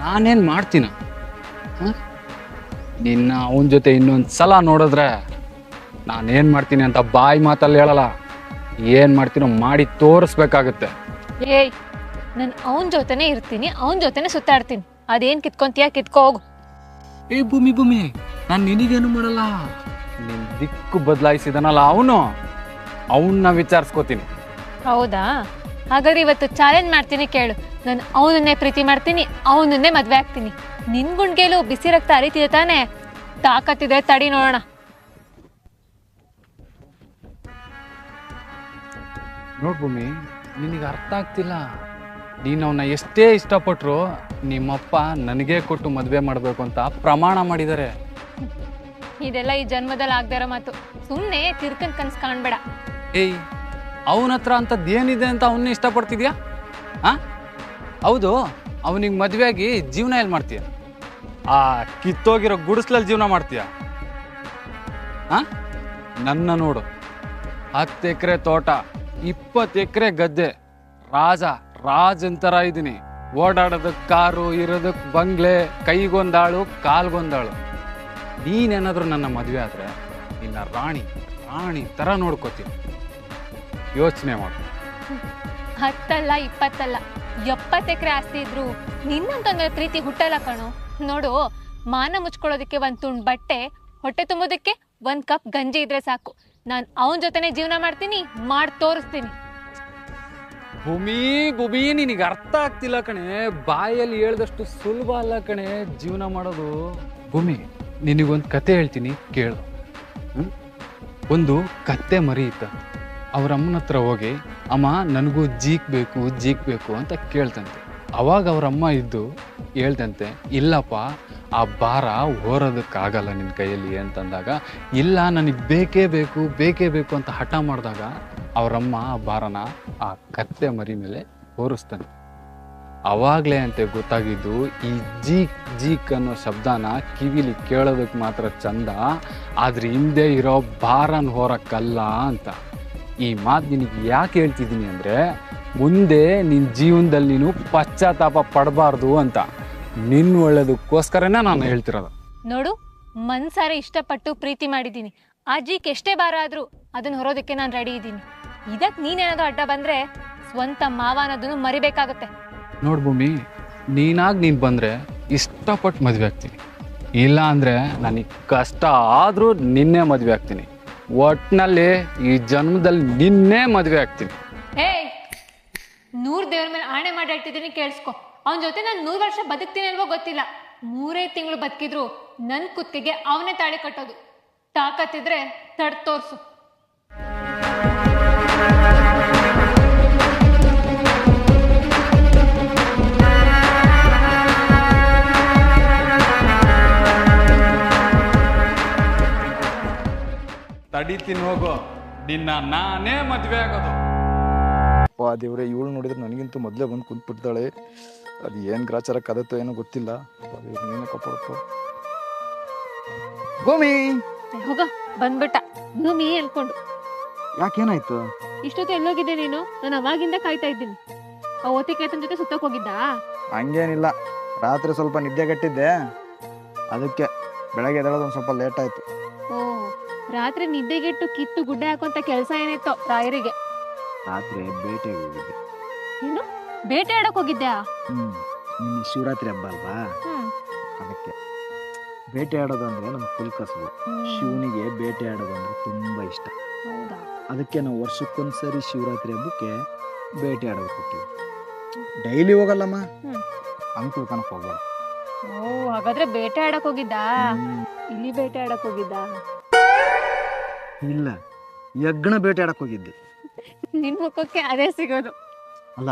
ನಾನೇನ್ ಮಾಡ್ತೀನ? ನಿನ್ನ ಅವನ ಜೊತೆ ಇನ್ನೊಂದು ಸಲ ನೋಡಿದ್ರೆ ನಾನೇನ್ ಮಾಡ್ತೀನಿ ಅಂತ ಬಾಯಿ ಮಾತಲ್ಲಿ ಹೇಳಲ್ಲ, ಏನ್ ಮಾಡ್ತೀನೋ ಮಾಡಿ ತೋರಿಸ್ಬೇಕಾಗತ್ತೆ. ಏಯ್, ನಾನು ಅವನ ಜೊತೆನೆ ಇರ್ತೀನಿ, ಅವನ ಜೊತೆನೆ ಸುತ್ತಾಡ್ತೀನಿ. ಅದೇನ್ ಕಿತ್ಕೊಂತೀಯ ಕಿತ್ಕೋ ಹೋಗು. ಏ ಭೂಮಿ, ನಾನು ನಿನಗೇನು ಮಾಡಲ್ಲ. ನಿನ್ ದಿಕ್ಕು ಬದಲಾಯಿಸಿದನಲ್ಲ ಅವನ್ನ ವಿಚಾರಿಸ್ಕೋತೀನಿ. ಹೌದಾ? ಹಾಗಾದ್ರೆ ಇವತ್ತು ಚಾಲೆಂಜ್ ಮಾಡ್ತೀನಿ ಕೇಳು. ನಾನು ಅವನನ್ನೇ ಪ್ರೀತಿ ಮಾಡ್ತೀನಿ, ಅವನನ್ನೇ ಮದ್ವೆ ಆಗ್ತೀನಿ. ನಿನ್ ಗುಂಡ್ಗೆಲು ಬಿಸಿ ರಕ್ತ ಹರಿತಿದೆ ತಾನೆ? ತಾಕತ್ತಿದ್ರೆ ತಡಿ ನೋಡೋಣ. ನೋಡ್ ಭೂಮಿ, ನಿನಗೆ ಅರ್ಥ ಆಗ್ತಿಲ್ಲ. ನೀನು ಅವನ್ನ ಎಷ್ಟೇ ಇಷ್ಟಪಟ್ರು ನಿಮ್ಮಪ್ಪ ನನಗೇ ಕೊಟ್ಟು ಮದುವೆ ಮಾಡಬೇಕು ಅಂತ ಪ್ರಮಾಣ ಮಾಡಿದ್ದಾರೆ. ಇದೆಲ್ಲ ಈ ಜನ್ಮದಲ್ಲಿ ಆಗದೆ ಇರೋ ಮಾತು. ಸುಮ್ಮನೆ ತಿರ್ಕನ್ ಕನ್ಸ್ ಕಾಣ್ಬೇಡ. ಏಯ್, ಅವನ ಹತ್ರ ಅಂಥದ್ದು ಏನಿದೆ ಅಂತ ಅವನ್ನ ಇಷ್ಟಪಡ್ತಿದ್ಯಾ? ಹೌದು, ಅವನಿಗೆ ಮದುವೆಯಾಗಿ ಜೀವನ ಎಲ್ಲಿ ಮಾಡ್ತೀಯ? ಆ ಕಿತ್ತೋಗಿರೋ ಗುಡಿಸ್ಲಲ್ಲಿ ಜೀವನ ಮಾಡ್ತೀಯ? ನನ್ನ ನೋಡು, 10 ಎಕರೆ ತೋಟ, 20 ಎಕರೆ ಗದ್ದೆ, ರಾಜಂತರ ಇದ್ದೀನಿ. ಓಡಾಡೋದಕ್ಕೆ ಕಾರು, ಇರೋದಕ್ಕೆ ಬಂಗ್ಲೆ, ಕೈಗೊಂದಾಳು ಕಾಲ್ಗೊಂದಾಳು. ನೀನೇನಾದ್ರೂ ನನ್ನ ಮದುವೆ ಆದ್ರೆ ನಿನ್ನ ರಾಣಿ ತರ ನೋಡ್ಕೋತೀನಿ. ಯೋಚನೆ ಮಾಡು. 10 ಅಲ್ಲ 20 ಅಲ್ಲ 70 ಎಕರೆ ಆಸ್ತಿ ಇದ್ರು ನಿನ್ನಂತಂದ್ರೆ ಪ್ರೀತಿ ಹುಟ್ಟಲ್ಲ ಕಣೋ. ನೋಡು, ಮಾನ ಮುಚ್ಕೊಳ್ಳೋದಕ್ಕೆ 1 ತುಂಡು ಬಟ್ಟೆ, ಹೊಟ್ಟೆ ತುಂಬೋದಕ್ಕೆ 1 ಕಪ್ ಗಂಜಿ ಇದ್ರೆ ಸಾಕು. ನಾನು ಅವನ ಜೊತೆನೆ ಜೀವನ ಮಾಡ್ತೀನಿ, ಮಾಡಿ ತೋರಿಸ್ತೀನಿ. ಭೂಮಿ, ನಿನಗೆ ಅರ್ಥ ಆಗ್ತಿಲ್ಲ ಕಣೆ. ಬಾಯಲ್ಲಿ ಹೇಳ್ದಷ್ಟು ಸುಲಭ ಅಲ್ಲ ಕಣೆ ಜೀವನ ಮಾಡೋದು. ಭೂಮಿ, ನಿನಗೊಂದು ಕತೆ ಹೇಳ್ತೀನಿ ಕೇಳು. ಒಂದು ಕತ್ತೆ ಮರಿ ಇತ್ತ. ಅವ್ರ ಅಮ್ಮನ ಹತ್ರ ಹೋಗಿ, ಅಮ್ಮ ನನಗೂ ಜೀಕ್ ಬೇಕು ಅಂತ ಕೇಳ್ತಂತೆ. ಅವಾಗ ಅವ್ರಮ್ಮ ಇದ್ದು ಹೇಳ್ತಂತೆ, ಇಲ್ಲಪ್ಪ ಆ ಭಾರ ಹೊರೋದಕ್ಕಾಗಲ್ಲ ನಿನ್ನ ಕೈಯಲ್ಲಿ ಅಂತಂದಾಗ, ಇಲ್ಲ ನನಗೆ ಬೇಕೇ ಬೇಕು ಅಂತ ಹಠ ಮಾಡಿದಾಗ ಅವರಮ್ಮ ಆ ಭಾರನ ಆ ಕತ್ತೆ ಮರಿ ಮೇಲೆ ಹೊರಿಸ್ತಾನೆ. ಅವಾಗಲೇ ಅಂತೆ ಗೊತ್ತಾಗಿದ್ದು, ಈ ಜೀಕ್ ಅನ್ನೋ ಶಬ್ದನ ಕಿವಿಲಿ ಕೇಳೋದಕ್ಕೆ ಮಾತ್ರ ಚಂದ, ಆದ್ರೆ ಹಿಂದೆ ಇರೋ ಭಾರನ ಹೊರಕ್ಕಲ್ಲ ಅಂತ. ಈ ಮಾತು ನಿನಗೆ ಯಾಕೆ ಹೇಳ್ತಿದ್ದೀನಿ ಅಂದರೆ, ಮುಂದೆ ನಿನ್ನ ಜೀವನದಲ್ಲಿ ನೀನು ಪಶ್ಚಾತ್ತಾಪ ಪಡಬಾರ್ದು ಅಂತ. ನಿನ್ನ ಒಳ್ಳೇದಕ್ಕೋಸ್ಕರನೇ ನಾನು ಹೇಳ್ತಿರೋದು. ನೋಡು, ಮನ್ಸಾರೆ ಇಷ್ಟಪಟ್ಟು ಪ್ರೀತಿ ಮಾಡಿದ್ದೀನಿ. ಆ ಜೀಕ್ ಎಷ್ಟೇ ಭಾರ ಆದ್ರೂ ಅದನ್ನ ಹೊರೋದಕ್ಕೆ ನಾನು ರೆಡಿ ಇದ್ದೀನಿ. ಇದಕ್ಕೆ ನೀನೇನಾದ್ರೂ ಅಡ್ಡ ಬಂದ್ರೆ ಸ್ವಂತ ಮಾವ ಅನ್ನೋದನ್ನು ಮರಿಬೇಕಾಗತ್ತೆ. ನೋಡ್ ಭೂಮಿ, ನೀನು ಬಂದ್ರೆ ಇಷ್ಟಪಟ್ಟು ಮದುವೆ ಆಗ್ತೀನಿ, ಇಲ್ಲ ಅಂದ್ರೆ ನನಗೆ ಕಷ್ಟ ಆದ್ರೂ ನಿನ್ನೆ ಮದುವೆ ಆಗ್ತೀನಿ. ಒಟ್ನಲ್ಲಿ ಈ ಜನ್ಮದಲ್ಲಿ ನಿನ್ನೆ ಮದುವೆ ಆಗ್ತೀನಿ. ಏಯ್, 100 ದೇವ್ರ ಮೇಲೆ ಆಣೆ ಮಾಡಿ ಹೇಳ್ತಿದ್ದೀನಿ, ಕೇಳಿಸ್ಕೊ. ಅವನ ಜೊತೆ ನಾನು 100 ವರ್ಷ ಬದುಕ್ತೀನಿ ಅಲ್ವೋ ಗೊತ್ತಿಲ್ಲ, 3 ತಿಂಗಳು ಬದುಕಿದ್ರು ನನ್ನ ಕುತ್ತಿಗೆ ಅವನೇ ತಾಳಿ ಕಟ್ಟೋದು. ತಾಕತ್ತಿದ್ರೆ ತಡ್ ತೋರ್ಸು. ತಡಿತೀನಿ ಹೋಗು, ನಿನ್ನ ನಾನೇ ಮದ್ವೆ ಆಗೋದು. ವಾ ದೇವ್ರೆ, ಇವಳು ನೋಡಿದ್ರೆ ನನಗಿಂತೂ ಮೊದಲೇ ಬಂದು ಕುಂತ್ಬಿಡ್ತಾಳೆ. ಅದು ಏನು ಗ್ರಾಚಾರ ಕದತ್ತೋ ಏನೋ ಗೊತ್ತಿಲ್ಲ. ನೀನೇ ಕಪ್ಪಡಪ್ಪ. ಭೂಮಿ, ಹೋಗ ಬಂದ್ಬಿಟ್ಟ ಭೂಮಿ ಅನ್ಕೊಂಡು. ಯಾಕೇನಾಯ್ತು? ಇಷ್ಟೊತ್ತು ಎಲ್ಲೋಗಿದ್ದೆ ನೀನು? ನಾನು ಅವಾಗಿಂದ ಕಾಯ್ತಾ ಇದ್ದೀನಿ. ಆ ಓತಿಕೇತನ ಜೊತೆ ಸುತ್ತಕ್ ಹೋಗಿದ್ದ? ಹಂಗೇನಿಲ್ಲ, ರಾತ್ರಿ ಸ್ವಲ್ಪ ನಿದ್ದೆಗಟ್ಟಿದ್ದೆ, ಅದಕ್ಕೆ ಬೆಳಗ್ಗೆ ಎದ್ದೇಳೋದು ಒಂದು ಸ್ವಲ್ಪ ಲೇಟ್ ಆಯ್ತು. ಓ, ರಾತ್ರಿ ನಿದ್ದೆಗೆಟ್ಟು ಕಿತ್ತು ಗುಡ್ಡೆ ಹಾಕುವಂತ ಕೆಲಸ ಏನಿತ್ತು ರಾಯರಿಗೆ? ರಾತ್ರಿ ಬೇಟೆಗೆ ಹೋಗಿದ್ದೆ. ಏನು ಬೇಟೆ ಆಡಕ್ ಹೋಗಿದ್ದ್ಯಾ? ನಿನ್ನೆ ಶಿವರಾತ್ರಿ ಹಬ್ಬ ಅಲ್ವಾ, ಹ್ಮ್. ಅದಕ್ಕೆ ಬೇಟೆ ಆಡೋದು ಅಂದ್ರೆ ನಮ್ಮ ಕುಲ್ ಕಸುಬು. ಶಿವನಿಗೆ ಬೇಟೆ ಆಡೋದು ಅಂದ್ರೆ ತುಂಬಾ ಇಷ್ಟ. ಹೌದಾ? ಅದಕ್ಕೆ ನಾವು ವರ್ಷಕ್ಕೊಂದ್ಸರಿ ಶಿವರಾತ್ರಿ ಹಬ್ಬಕ್ಕೆ ಬೇಟೆ ಆಡೋದು ಕೊಟ್ಟಿವಿ. ಡೈಲಿ ಹೋಗಲ್ಲಮ್ಮ, ಹಂಗ್ ತಿಳ್ಕೊಳಕ್ ಹೋಗ್ಬೇಡ. ಓ, ಹಾಗಾದ್ರೆ ಬೇಟೆ ಆಡಕ್ ಹೋಗಿದ್ದ? ಇಲ್ಲಿ ಬೇಟೆ ಆಡಕ್ ಹೋಗಿದ್ದ? ಇಲ್ಲ, ಯಜ್ಞ ಬೇಟೆ ಆಡಕ್ ಹೋಗಿದ್ದೆ. ನಿನ್ ಮುಖಕ್ಕೆ ಅದೇ ಸಿಗೋದು. ಅಲ್ಲ,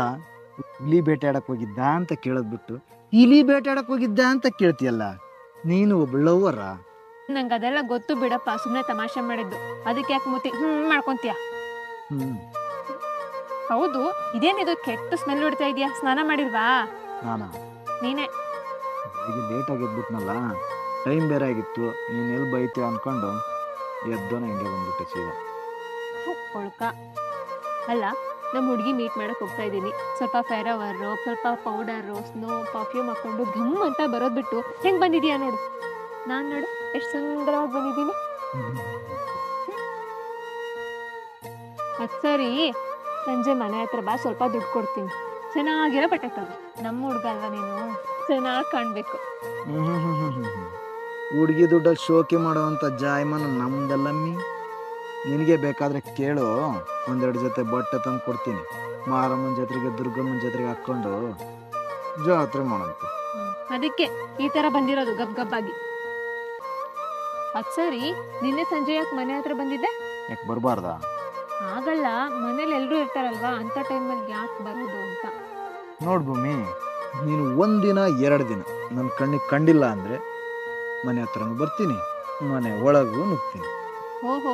ಇಲಿ ಬೇಟೆ ಆಡಕ್ ಹೋಗಿದ್ದ ಅಂತ ಕೇಳೋದ್ ಬಿಟ್ಟು ಇಲಿ ಬೇಟೆ ಆಡಕ್ ಹೋಗಿದ್ದ ಅಂತ ಕೇಳ್ತೀಯಲ್ಲ, ನೀನು ಒಬ್ಬಳವ್ವರ? ನಂಗೆ ಅದೆಲ್ಲ ಗೊತ್ತು ಬಿಡಪ್ಪ, ಸುಮ್ನೆ ತಮಾಷೆ ಮಾಡಿದ್ದು. ಅದಕ್ಕೆ ಯಾಕೆ ಮುತಿ ಮಾಡ್ಕೊಂತೀಯ? ಹೌದು, ಇದೇನಿದು ಕೆಟ್ಟ ಸ್ಮೆಲ್ ಹೊಡಿತಾ ಇದೆಯಾ? ಸ್ನಾನ ಮಾಡಿಲ್ವಾ? ನಾನಾ? ನೀನೇ. ಬೆಳಿಗ್ಗೆ ಲೇಟ್ ಆಗಿ ಎದ್ಬಿಟ್ನಲ್ಲ, ಟೈಮ್ ಬೇರೆ ಆಗಿತ್ತು. ನೀನು ಎಲ್ಲಿ ಬೈತೀಯ ಅನ್ಕೊಂಡು ಎದ್ದೋನ ಹಿಂಗೆ ಬಂದ್ಬಿಟ್ಟೆ ಸೀದಾ. ಕೊಳ್ಕ. ಅಲ್ಲ, ನಮ್ಮ ಹುಡುಗಿ ಮೀಟ್ ಮಾಡಕ್ ಹೋಗ್ತಾ ಇದ್ದೀನಿ. ಸ್ವಲ್ಪ ಫೇರವರು, ಸ್ವಲ್ಪ ಪೌಡರು, ಸ್ನೋ, ಪರ್ಫ್ಯೂಮ್ ಹಾಕೊಂಡು ಘಮ್ ಅಂತ ಬರೋದ್ ಬಿಟ್ಟು ಹೆಂಗ್ ಬಂದಿದ್ಯಾ ನೋಡು. ನಾನ್ ನೋಡು ಎಷ್ಟು ಸುಂದರವಾಗಿ ಬಂದಿದ್ದೀನಿ. ಅದ್ ಸರಿ, ಸಂಜೆ ಮನೆ ಹತ್ರ ಬಾ, ಸ್ವಲ್ಪ ದುಡ್ಡು ಕೊಡ್ತೀನಿ. ಚೆನ್ನಾಗಿರೋ ಬಟ್ಟೆ ತಗೋ. ನಮ್ಮ ಹುಡುಗ ಅಲ್ವಾ ನೀನು, ಚೆನ್ನಾಗಿ ಕಾಣ್ಬೇಕು. ಹುಡುಗಿ ದುಡ್ಡಲ್ಲಿ ಶೋಕಿ ಮಾಡುವಂಥ ಜಾಯಮಾನ ನಮ್ದಲ್ಲಮ್ಮಿ. ನಿನಗೆ ಬೇಕಾದ್ರೆ ಕೇಳು, ಒಂದೆರಡು ಜೊತೆ ಬಟ್ಟೆ ತಂದು ಕೊಡ್ತೀನಿ. ಮಾರಮ್ಮನ ಜಾತ್ರೆಗೆ, ದುರ್ಗಮ್ಮನ ಜಾತ್ರೆಗೆ ಹಾಕ್ಕೊಂಡು ಜಾತ್ರೆ ಮಾಡಂತ. ಅದಕ್ಕೆ ಈ ತರ ಬಂದಿರೋದು ಗಬ್ ಗಬ್ಬಾಗಿ. ಅದ್ ಸರಿ, ನಿನ್ನೆ ಸಂಜೆ ಯಾಕೆ ಮನೆ ಹತ್ರ ಬಂದಿದ್ದೆ? ಯಾಕೆ ಬರಬಾರ್ದಾ? ಆಗಲ್ಲ, ಮನೇಲಿ ಎಲ್ರು ಇರ್ತಾರಲ್ವಾ, ಅಂತ ಟೈಮಲ್ಲಿ ಯಾಕೆ ಬರೋದು ಅಂತ. ನೋಡ್ ಭೂಮಿ, ನೀನು ಒಂದಿನ 2 ದಿನ ನನ್ನ ಕಣ್ಣಿಗೆ ಕಂಡಿಲ್ಲ ಅಂದರೆ ಮನೆ ಹತ್ರನೂ ಬರ್ತೀನಿ, ಮನೆ ಒಳಗೂ ನುಗ್ತೀನಿ. ಓಹೋ,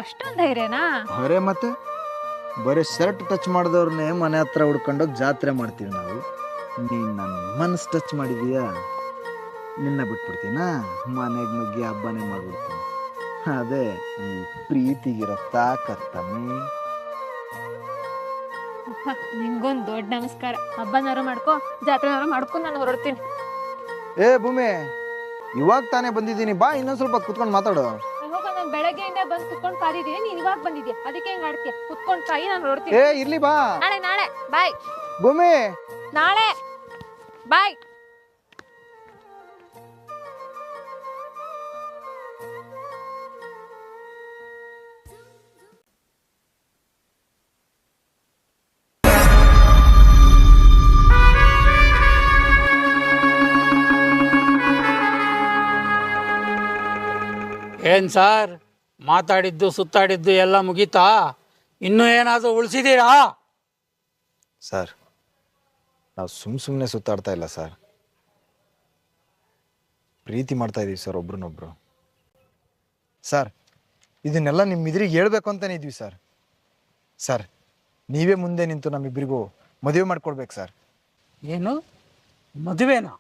ಅಷ್ಟೊಂದು ಧೈರ್ಯನಾ? ಹೊರೆ ಮತ್ತೆ ಬರೀ ಶರ್ಟ್ ಟಚ್ ಮಾಡಿದವ್ರನ್ನೇ ಮನೆ ಹತ್ರ ಹುಡ್ಕೊಂಡೋಗಿ ಜಾತ್ರೆ ಮಾಡ್ತೀವಿ ನಾವು. ನೀನು ನನ್ನ ಮನಸ್ಸು ಟಚ್ ಮಾಡಿದೀಯಾ, ನಿನ್ನ ಬಿಟ್ಬಿಡ್ತೀನಾ? ಮನೆಗೆ ನುಗ್ಗಿ ಹಬ್ಬನೇ ಮಾಡ್ಬಿಡ್ತೀನಿ. ಅದೇ ಈ ಪ್ರೀತಿಗಿರೋ ತಾಕತ್ತಮ್ಮಿ. ನಿಂಗೊಂದು ದೊಡ್ಡ ನಮಸ್ಕಾರ. ಹಬ್ಬನಾರು ಮಾಡ್ಕೊ, ಜಾತ್ರೆನಾರು ಮಾಡ್ಕೊಂಡು ನಾನು ಹೊರಡ್ತೀನಿ. ಏ ಭೂಮಿ, ಇವಾಗ ತಾನೇ ಬಂದಿದ್ದೀನಿ, ಬಾ ಇನ್ನೊಂದ್ ಸ್ವಲ್ಪ ಕುತ್ಕೊಂಡು ಮಾತಾಡು. ಹೋಗ, ನಾನು ಬೆಳಗ್ಗೆಯಿಂದ ಬಂದು ಕುತ್ಕೊಂಡು ಕಾದಿದ್ದೀನಿ, ನೀನ್ ಇವಾಗ ಬಂದಿದ್ಯಾ, ಅದಕ್ಕೆ ಹೆಂಗ್ ಆಡ್ತೀಯ? ಕುತ್ಕೊಂಡು ಕಾಯಿ, ನಾನು ಹೊರಡ್ತೀನಿ. ಏ ಇರ್ಲಿ ಬಾ. ನಾಳೆ ಬಾಯ್. ಭೂಮಿ, ನಾಳೆ ಬಾಯ್. ಏನು ಸರ್, ಮಾತಾಡಿದ್ದು ಸುತ್ತಾಡಿದ್ದು ಎಲ್ಲ ಮುಗೀತಾ? ಇನ್ನೂ ಏನಾದರೂ ಉಳಿಸಿದ್ದೀರಾ? ಸರ್, ನಾವು ಸುಮ್ಮನೆ ಸುತ್ತಾಡ್ತಾ ಇಲ್ಲ ಸರ್, ಪ್ರೀತಿ ಮಾಡ್ತಾ ಇದೀವಿ ಸರ್ ಒಬ್ರನ್ನೊಬ್ರು. ಸರ್, ಇದನ್ನೆಲ್ಲ ನಿಮ್ಮ ಎದುರಿಗೆ ಹೇಳ್ಬೇಕು ಅಂತಾನೆ ಇದ್ವಿ ಸರ್. ಸರ್, ನೀವೇ ಮುಂದೆ ನಿಂತು ನಮ್ಮಿಬ್ಬರಿಗೂ ಮದುವೆ ಮಾಡ್ಕೊಡ್ಬೇಕು ಸರ್. ಏನು ಮದುವೆನಾ?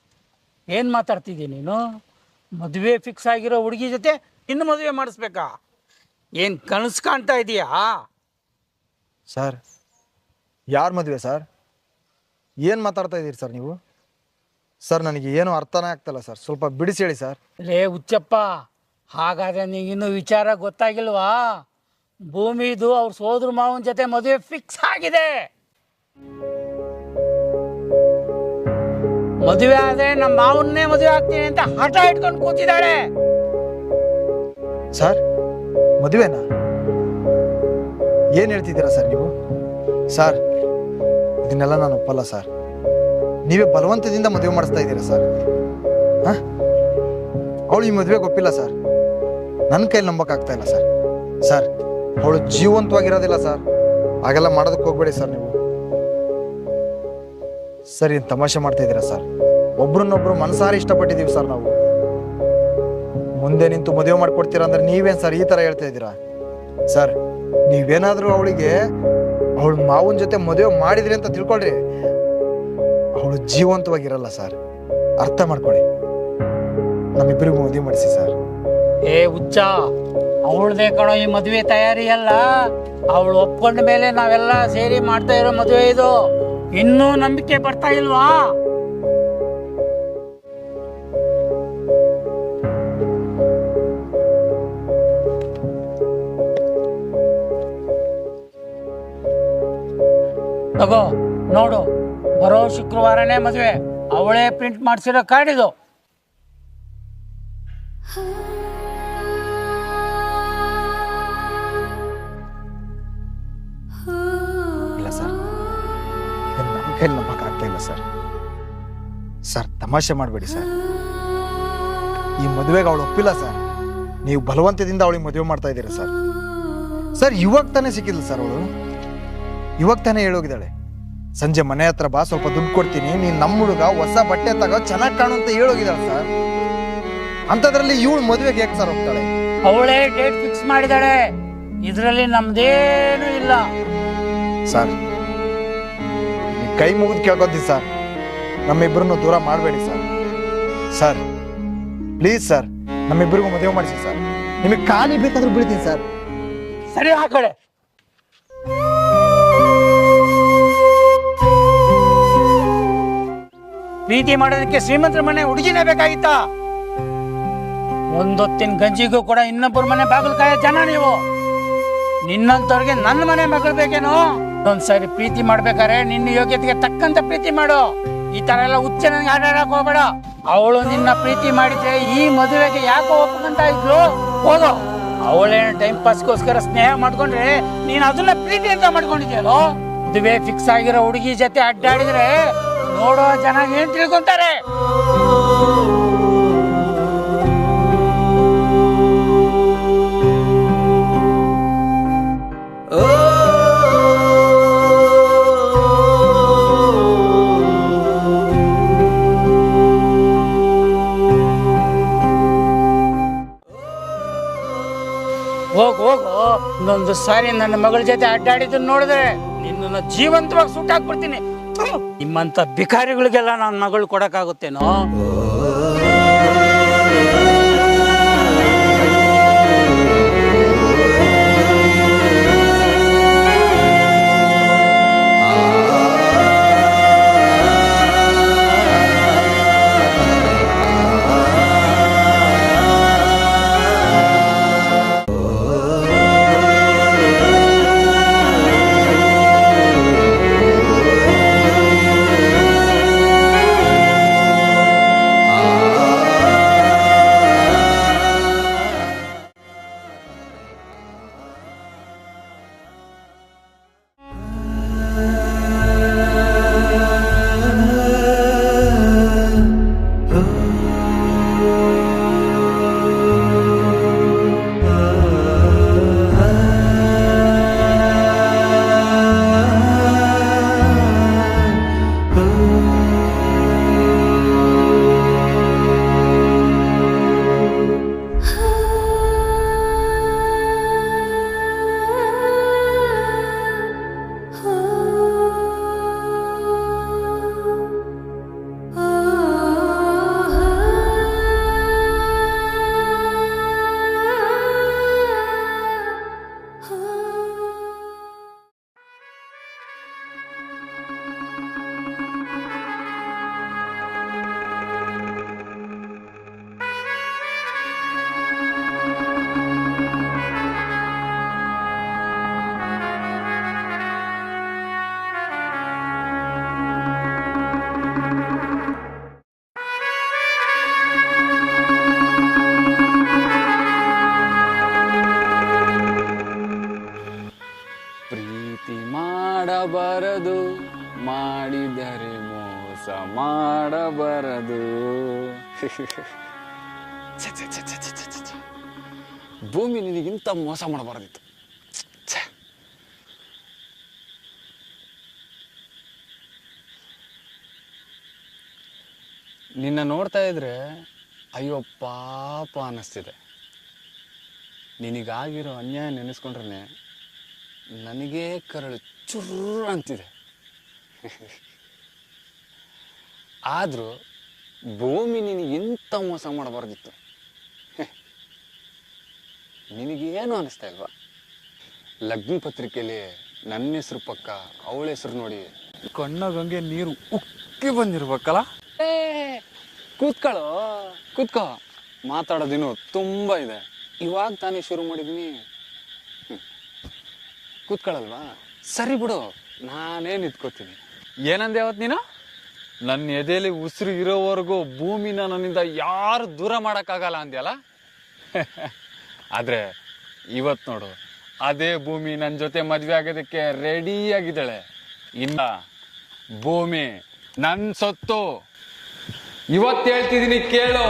ಏನು ಮಾತಾಡ್ತಿದ್ದೀನಿ ನೀನು? ಮದುವೆ ಫಿಕ್ಸ್ ಆಗಿರೋ ಹುಡುಗಿ ಜೊತೆ ಇನ್ನು ಮದುವೆ ಮಾಡಿಸ್ಬೇಕಾ? ಏನು ಕನಸು ಕಾಣ್ತಾ ಇದೀಯಾ? ಸರ್, ಯಾರ ಮದುವೆ ಸರ್? ಏನು ಮಾತಾಡ್ತಾ ಇದ್ದೀರಿ ಸರ್ ನೀವು? ಸರ್, ನನಗೆ ಏನು ಅರ್ಥನೇ ಆಗ್ತಲ್ಲ ಸರ್, ಸ್ವಲ್ಪ ಬಿಡಿಸಿ ಹೇಳಿ ಸರ್. ಲೇ ಹುಚ್ಚಪ್ಪ, ಹಾಗಾದರೆ ನಿನಗಿನ್ನೂ ವಿಚಾರ ಗೊತ್ತಾಗಿಲ್ವಾ? ಭೂಮಿದು ಅವ್ರ ಸೋದರ ಮಾವನ ಜೊತೆ ಮದುವೆ ಫಿಕ್ಸ್ ಆಗಿದೆ. ಮದುವೆ ಆದ್ರೆ ನಮ್ಮ ಮಾವನ್ನೇ ಮದುವೆ ಆಗ್ತೀನಿ ಅಂತ ಹಠ ಇಟ್ಕೊಂಡು ಕೂತಿದ್ದಾಳೆ. ಸರ್, ಮದುವೆನಾ? ಏನು ಹೇಳ್ತಿದ್ದೀರಾ ಸರ್ ನೀವು? ಸರ್, ಇದನ್ನೆಲ್ಲ ನಾನು ಒಪ್ಪಲ್ಲ ಸರ್. ನೀವೇ ಬಲವಂತದಿಂದ ಮದುವೆ ಮಾಡಿಸ್ತಾ ಇದ್ದೀರಾ ಸರ್. ಹಾಂ, ಅವಳು ಈ ಮದುವೆಗೆ ಒಪ್ಪಿಲ್ಲ ಸರ್. ನನ್ನ ಕೈಲಿ ನಂಬಕ್ಕಾಗ್ತಾ ಇಲ್ಲ ಸರ್. ಸರ್, ಅವಳು ಜೀವಂತವಾಗಿರೋದಿಲ್ಲ ಸರ್. ಹಾಗೆಲ್ಲ ಮಾಡೋದಕ್ಕೆ ಹೋಗ್ಬೇಡಿ ಸರ್ ನೀವು. ಸರ್, ಏನು ತಮಾಷೆ ಮಾಡ್ತಾ ಇದ್ದೀರಾ ಸರ್? ಒಬ್ರನ್ನೊಬ್ರು ಮನಸಾರಿ ಇಷ್ಟಪಟ್ಟಿದ್ದೀವಿ ಸರ್ ನಾವು. ಮುಂದೆ ನಿಂತು ಮದುವೆ ಮಾಡ್ಕೊಡ್ತೀರಾ ಅಂದ್ರೆ ನೀವೇನು ಸರ್ ಈ ಥರ ಹೇಳ್ತಾ ಇದ್ದೀರಾ? ಸರ್ ನೀವೇನಾದರೂ ಅವಳಿಗೆ ಅವಳ ಮಾವನ ಜೊತೆ ಮದುವೆ ಮಾಡಿದ್ರಿ ಅಂತ ತಿಳ್ಕೊಳ್ರಿ, ಅವಳು ಜೀವಂತವಾಗಿರಲ್ಲ ಸರ್. ಅರ್ಥ ಮಾಡ್ಕೊಳ್ಳಿ. ನಮ್ಮಿಬ್ಬರಿಗೂ ಮದುವೆ ಮಾಡಿಸಿ ಸರ್. ಏ ಹುಚ್ಚ, ಅವಳದೇ ಕಣೋ ಈ ಮದುವೆ ತಯಾರಿ ಅಲ್ಲ. ಅವಳು ಒಪ್ಕೊಂಡ ಮೇಲೆ ನಾವೆಲ್ಲ ಸೇರಿ ಮಾಡ್ತಾ ಇರೋ ಮದುವೆ ಇದು. ಇನ್ನೂ ನಂಬಿಕೆ ಬರ್ತಾ ಇಲ್ವಾ? ತಗೋ ನೋಡು, ಬರೋ ಶುಕ್ರವಾರನೇ ಮದುವೆ. ಅವಳೇ ಪ್ರಿಂಟ್ ಮಾಡಿಸಿರೋ ಕಾರ್ಡ್ ಇದು. ಇಲ್ಲ ಸರ್, ನನ್ನ ಕೈಲಿ ನಂಬಕ್ಕಾಗ್ತಾ ಇಲ್ಲ ಸರ್. ಸರ್ ತಮಾಷೆ ಮಾಡಬೇಡಿ ಸರ್. ಈ ಮದುವೆಗೆ ಅವಳು ಒಪ್ಪಿಲ್ಲ ಸರ್. ನೀವು ಬಲವಂತದಿಂದ ಅವಳಿಗೆ ಮದುವೆ ಮಾಡ್ತಾ ಇದ್ದೀರಾ ಸರ್. ಸರ್ ಇವಾಗ ತಾನೇ ಸಿಕ್ಕಿದ್ಲು ಸರ್ ಅವಳು. ಇವಾಗ ತಾನೇ ಹೇಳೋಗಿದ್ದಾಳೆ, ಸಂಜೆ ಮನೆ ಹತ್ರ ಬಾ, ಸ್ವಲ್ಪ ದುಡ್ಡು ಕೊಡ್ತೀನಿ, ನೀನು ನಮ್ಮ ಹುಡುಗ ಹೊಸ ಬಟ್ಟೆ ತಗೋ, ಚೆನ್ನಾಗಿ ಕಾಣು ಅಂತ ಹೇಳೋಗಿದ್ದಾಳೆ ಸರ್. ಅಂಥದ್ರಲ್ಲಿ ಇವಳು ಮದುವೆಗೆ ಹೇಗೆ ಸರ್ ಹೋಗ್ತಾಳೆ? ಅವಳೇ ಡೇಟ್ ಫಿಕ್ಸ್ ಮಾಡಿದಾಳೆ. ಇದರಲ್ಲಿ ನಮ್ದೇನು ಇಲ್ಲ ಸರ್. ಕೈ ಮುಗಿದು ಕೇಳ್ಕೊತೀನಿ ಸರ್, ನಮ್ಮಿಬ್ಬರನ್ನು ದೂರ ಮಾಡಬೇಡಿ ಸರ್. ಸರ್ ಪ್ಲೀಸ್ ಸರ್, ನಮ್ಮಿಬ್ಬರಿಗೂ ಮದುವೆ ಮಾಡಿಸಿ ಸರ್. ನಿಮಗೆ ಖಾಲಿ ಬೇಕಾದ್ರೂ ಬೀಳ್ತೀನಿ ಸರ್. ಸರಿ ಆ ಕಡೆ. ಪ್ರೀತಿ ಮಾಡೋದಕ್ಕೆ ಶ್ರೀಮಂತರ ಮನೆ ಹುಡುಗಿನೇ ಬೇಕಾಗಿತ್ತ? ಒಂದೊತ್ತಿನ ಗಂಜಿಗೂ ಕೂಡ ಇನ್ನೊಬ್ಬರ ಮನೆ ಬಾಗಿಲು ಕಾಯೋ ಜನ ನೀವು. ನಿನ್ನಂತವ್ರಿಗೆ ನನ್ನ ಮನೆ ಮಗಳು ಬೇಕೇನೋ? ಒಂದ್ಸರಿ ಪ್ರೀತಿ ಮಾಡ್ಬೇಕಾರೆ ನಿನ್ನ ಯೋಗ್ಯತೆಗೆ ತಕ್ಕಂತ ಪ್ರೀತಿ ಮಾಡು. ಈ ತರ ಎಲ್ಲ ಹುಚ್ಚ ನನಗೆ ಆಡಾಡಕ್ ಹೋಗ್ಬೇಡ. ಅವಳು ನಿನ್ನ ಪ್ರೀತಿ ಮಾಡಿದ್ರೆ ಈ ಮದುವೆಗೆ ಯಾಕೋ ಒಪ್ಕೊಂತ ಇದ್ಲು? ಹೋಗೋ. ಅವಳೇನು ಟೈಮ್ ಪಾಸ್ಗೋಸ್ಕರ ಸ್ನೇಹ ಮಾಡ್ಕೊಂಡ್ರೆ ನೀನ್ ಅದನ್ನ ಪ್ರೀತಿ ಅಂತ ಮಾಡ್ಕೊಂಡಿದ್ಯಲ್ಲೋ. ಮದುವೆ ಫಿಕ್ಸ್ ಆಗಿರೋ ಹುಡುಗಿ ಜೊತೆ ಅಡ್ಡಾಡಿದ್ರೆ ನೋಡೋ ಜನ ಏನ್ ತಿಳ್ಕೊಂತಾರೆ? ಹೋಗು ಇನ್ನೊಂದು ಸಾರಿ ನನ್ನ ಮಗಳ ಜೊತೆ ಅಡ್ಡಾಡಿದ್ದನ್ನು ನೋಡಿದ್ರೆ ನಿನ್ನನ್ನು ಜೀವಂತವಾಗಿ ಸುಟ್ಟಾಕ್ಬಿಡ್ತೀನಿ. ನಿಮ್ಮಂತ ಭಿಕಾರಿಗಳಿಗೆಲ್ಲ ನನ್ನ ಮಗಳು ಕೊಡಕ್ಕಾಗುತ್ತೇನೋ? ಮಾಡಬಾರದು, ಮಾಡಿದರೆ ಮೋಸ ಮಾಡಬಾರದು. ಭೂಮಿ ನಿನಗಿಂತ ಮೋಸ ಮಾಡಬಾರದಿತ್ತು. ನಿನ್ನ ನೋಡ್ತಾ ಇದ್ರೆ ಅಯ್ಯೋ ಪಾಪ ಅನ್ನಿಸ್ತಿದೆ. ನಿನಗಾಗಿರೋ ಅನ್ಯಾಯ ನೆನೆಸ್ಕೊಂಡ್ರೆ ನನಗೇ ಕರಳು ಚುರ್ರು ಅಂತಿದೆ. ಆದರೂ ಭೂಮಿ ನಿನಗೆ ಇಂಥ ಮೋಸ ಮಾಡಬಾರ್ದಿತ್ತು. ನಿನಗೇನು ಅನ್ನಿಸ್ತಾ ಇಲ್ವಾ? ಲಗ್ನ ಪತ್ರಿಕೆಯಲ್ಲಿ ನನ್ನ ಹೆಸರು ಪಕ್ಕ ಅವಳ ಹೆಸರು ನೋಡಿ ಕಣ್ಣಾಗಂಗೆ ನೀರು ಉಕ್ಕಿ ಬಂದಿರ್ಬೇಕಲ್ಲ. ಕೂತ್ಕೊಳ್ಳೋ, ಕೂತ್ಕೋ. ಮಾತಾಡೋದಿನ್ನು ತುಂಬ ಇದೆ. ಇವಾಗ ತಾನೇ ಶುರು ಮಾಡಿದ್ದೀನಿ. ಕೂತ್ಕೊಳ್ಳಲ್ವಾ? ಸರಿ ಬಿಡು, ನಾನೇ ನಿಂತ್ಕೋತೀನಿ. ಏನಂದೆ ಅವತ್ತು ನೀನು? ನನ್ನ ಎದೆಯಲ್ಲಿ ಉಸಿರು ಇರೋವರೆಗೂ ಭೂಮಿನ ನನ್ನಿಂದ ಯಾರು ದೂರ ಮಾಡೋಕ್ಕಾಗಲ್ಲ ಅಂದ್ಯಲ್ಲ. ಆದರೆ ಇವತ್ತು ನೋಡು, ಅದೇ ಭೂಮಿ ನನ್ನ ಜೊತೆ ಮದುವೆ ಆಗೋದಕ್ಕೆ ರೆಡಿಯಾಗಿದ್ದಾಳೆ. ಇನ್ನ ಭೂಮಿ ನನ್ನ ಸೊತ್ತು. ಇವತ್ತು ಹೇಳ್ತಿದ್ದೀನಿ ಕೇಳು,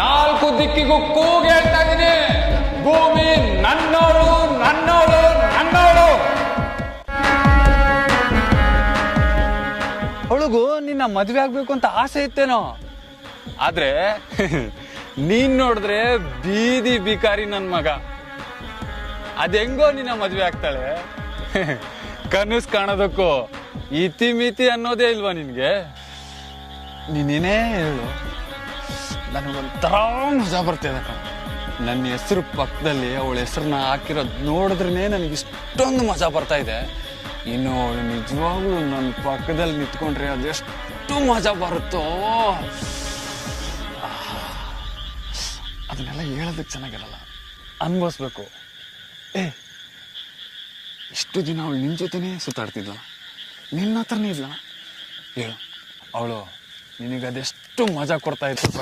4 ದಿಕ್ಕಿಗೂ ಕೂಗಿ ಹೇಳ್ತಾ ಇದ್ದೀನಿ, ಭೂಮಿ ನನ್ನೋಳು, ನನ್ನೋಳು, ನನ್ನೋಳು. ಅವಳಿಗೂ ನಿನ್ನ ಮದುವೆ ಆಗ್ಬೇಕು ಅಂತ ಆಸೆ ಇತ್ತೇನೋ. ಆದ್ರೆ ನೀನ್ ನೋಡಿದ್ರೆ ಬೀದಿ ಬಿಕಾರಿ ನನ್ ಮಗ. ಅದೆಂಗೋ ನಿನ್ನ ಮದುವೆ ಆಗ್ತಾಳೆ. ಕನಸು ಕಾಣೋದಕ್ಕೂ ಇತಿ ಮಿತಿ ಅನ್ನೋದೇ ಇಲ್ವಾ ನಿನ್ಗೆ? ನೀನೇನೇ ಹೇಳು, ನನಗೊಂಥರ ಮಜಾ ಬರ್ತಿದೆ ಕಣ. ನನ್ನ ಹೆಸರು ಪಕ್ಕದಲ್ಲಿ ಅವಳ ಹೆಸರನ್ನ ಹಾಕಿರೋದು ನೋಡಿದ್ರೇ ನನಗೆ ಇಷ್ಟೊಂದು ಮಜಾ ಬರ್ತಾ ಇದೆ. ಇನ್ನು ಅವಳು ನಿಜವಾಗ್ಲೂ ನನ್ನ ಪಕ್ಕದಲ್ಲಿ ನಿಂತ್ಕೊಂಡ್ರೆ ಅದೆಷ್ಟು ಮಜಾ ಬರುತ್ತೋ. ಅದನ್ನೆಲ್ಲ ಹೇಳೋದಕ್ಕೆ ಚೆನ್ನಾಗಿರಲ್ಲ, ಅನ್ಭವಿಸ್ಬೇಕು. ಇಷ್ಟು ದಿನ ಅವಳು ನಿನ್ನ ಜೊತೆನೇ ಸುತ್ತಾಡ್ತಿದ್ಲ, ನಿನ್ನ ಹತ್ರನೇ ಇದ್ಲ. ಹೇಳು, ಅವಳು ನಿನಗದೆಷ್ಟು ಮಜಾ ಕೊಡ್ತಾ ಇತ್ತು.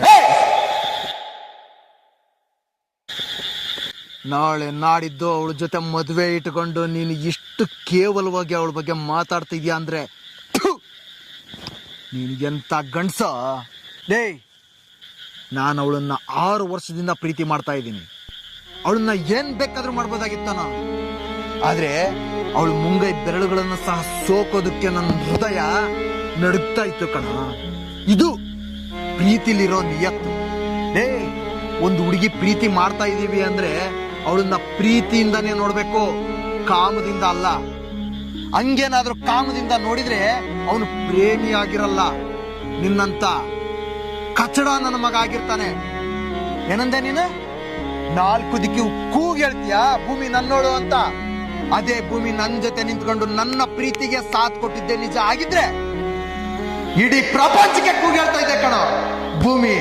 ನಾಳೆ ನಾಡಿದ್ದು ಅವಳ ಜೊತೆ ಮದುವೆ ಇಟ್ಕೊಂಡು ನೀನು ಇಷ್ಟು ಕೇವಲವಾಗಿ ಅವಳ ಬಗ್ಗೆ ಮಾತಾಡ್ತಿದ್ಯಾ ಅಂದ್ರೆ ನಿನಗೆಂತ ಗಂಡ್ಸ. ಡೇ, ನಾನು ಅವಳನ್ನ 6 ವರ್ಷದಿಂದ ಪ್ರೀತಿ ಮಾಡ್ತಾ ಇದ್ದೀನಿ. ಅವಳನ್ನ ಏನ್ ಬೇಕಾದ್ರೂ ಮಾಡ್ಬೋದಾಗಿತ್ತಾನ. ಆದ್ರೆ ಅವಳು ಮುಂಗೈ ಬೆರಳುಗಳನ್ನು ಸಹ ಸೋಕೋದಕ್ಕೆ ನನ್ನ ಹೃದಯ ನಡುಗ್ತಾ ಇತ್ತು ಕಣ. ಇದು ಪ್ರೀತಿಲಿರೋ ನಿಯತ್ತು. ಡೇ, ಒಂದು ಹುಡುಗಿ ಪ್ರೀತಿ ಮಾಡ್ತಾ ಇದೀವಿ ಅಂದ್ರೆ ಅವಳನ್ನ ಪ್ರೀತಿಯಿಂದಾನೇ ನೋಡ್ಬೇಕು, ಕಾಮದಿಂದ ಅಲ್ಲ. ಹಂಗೇನಾದ್ರೂ ಕಾಮದಿಂದ ನೋಡಿದ್ರೆ ಅವನು ಪ್ರೇಮಿ ಆಗಿರಲ್ಲ, ನಿನ್ನಂತ ಕಚಡ ನನ್ನ ಮಗ ಆಗಿರ್ತಾನೆ. ಏನಂದೆ ನೀನು? 4 ದಿಕ್ಕಿಗೂ ಕೂಗಿ ಹೇಳ್ತೀಯ ಭೂಮಿ ನನ್ನೋಳು ಅಂತ. ಅದೇ ಭೂಮಿ ನನ್ನ ಜೊತೆ ನಿಂತ್ಕೊಂಡು ನನ್ನ ಪ್ರೀತಿಗೆ ಸಾಥ್ ಕೊಟ್ಟಿದ್ದೆ ನಿಜ ಆಗಿದ್ರೆ ಇಡೀ ಪ್ರಪಂಚಕ್ಕೆ ಕೂಗಿ ಹೇಳ್ತಾ ಇದ್ದೆ ಕಣ, ಭೂಮಿ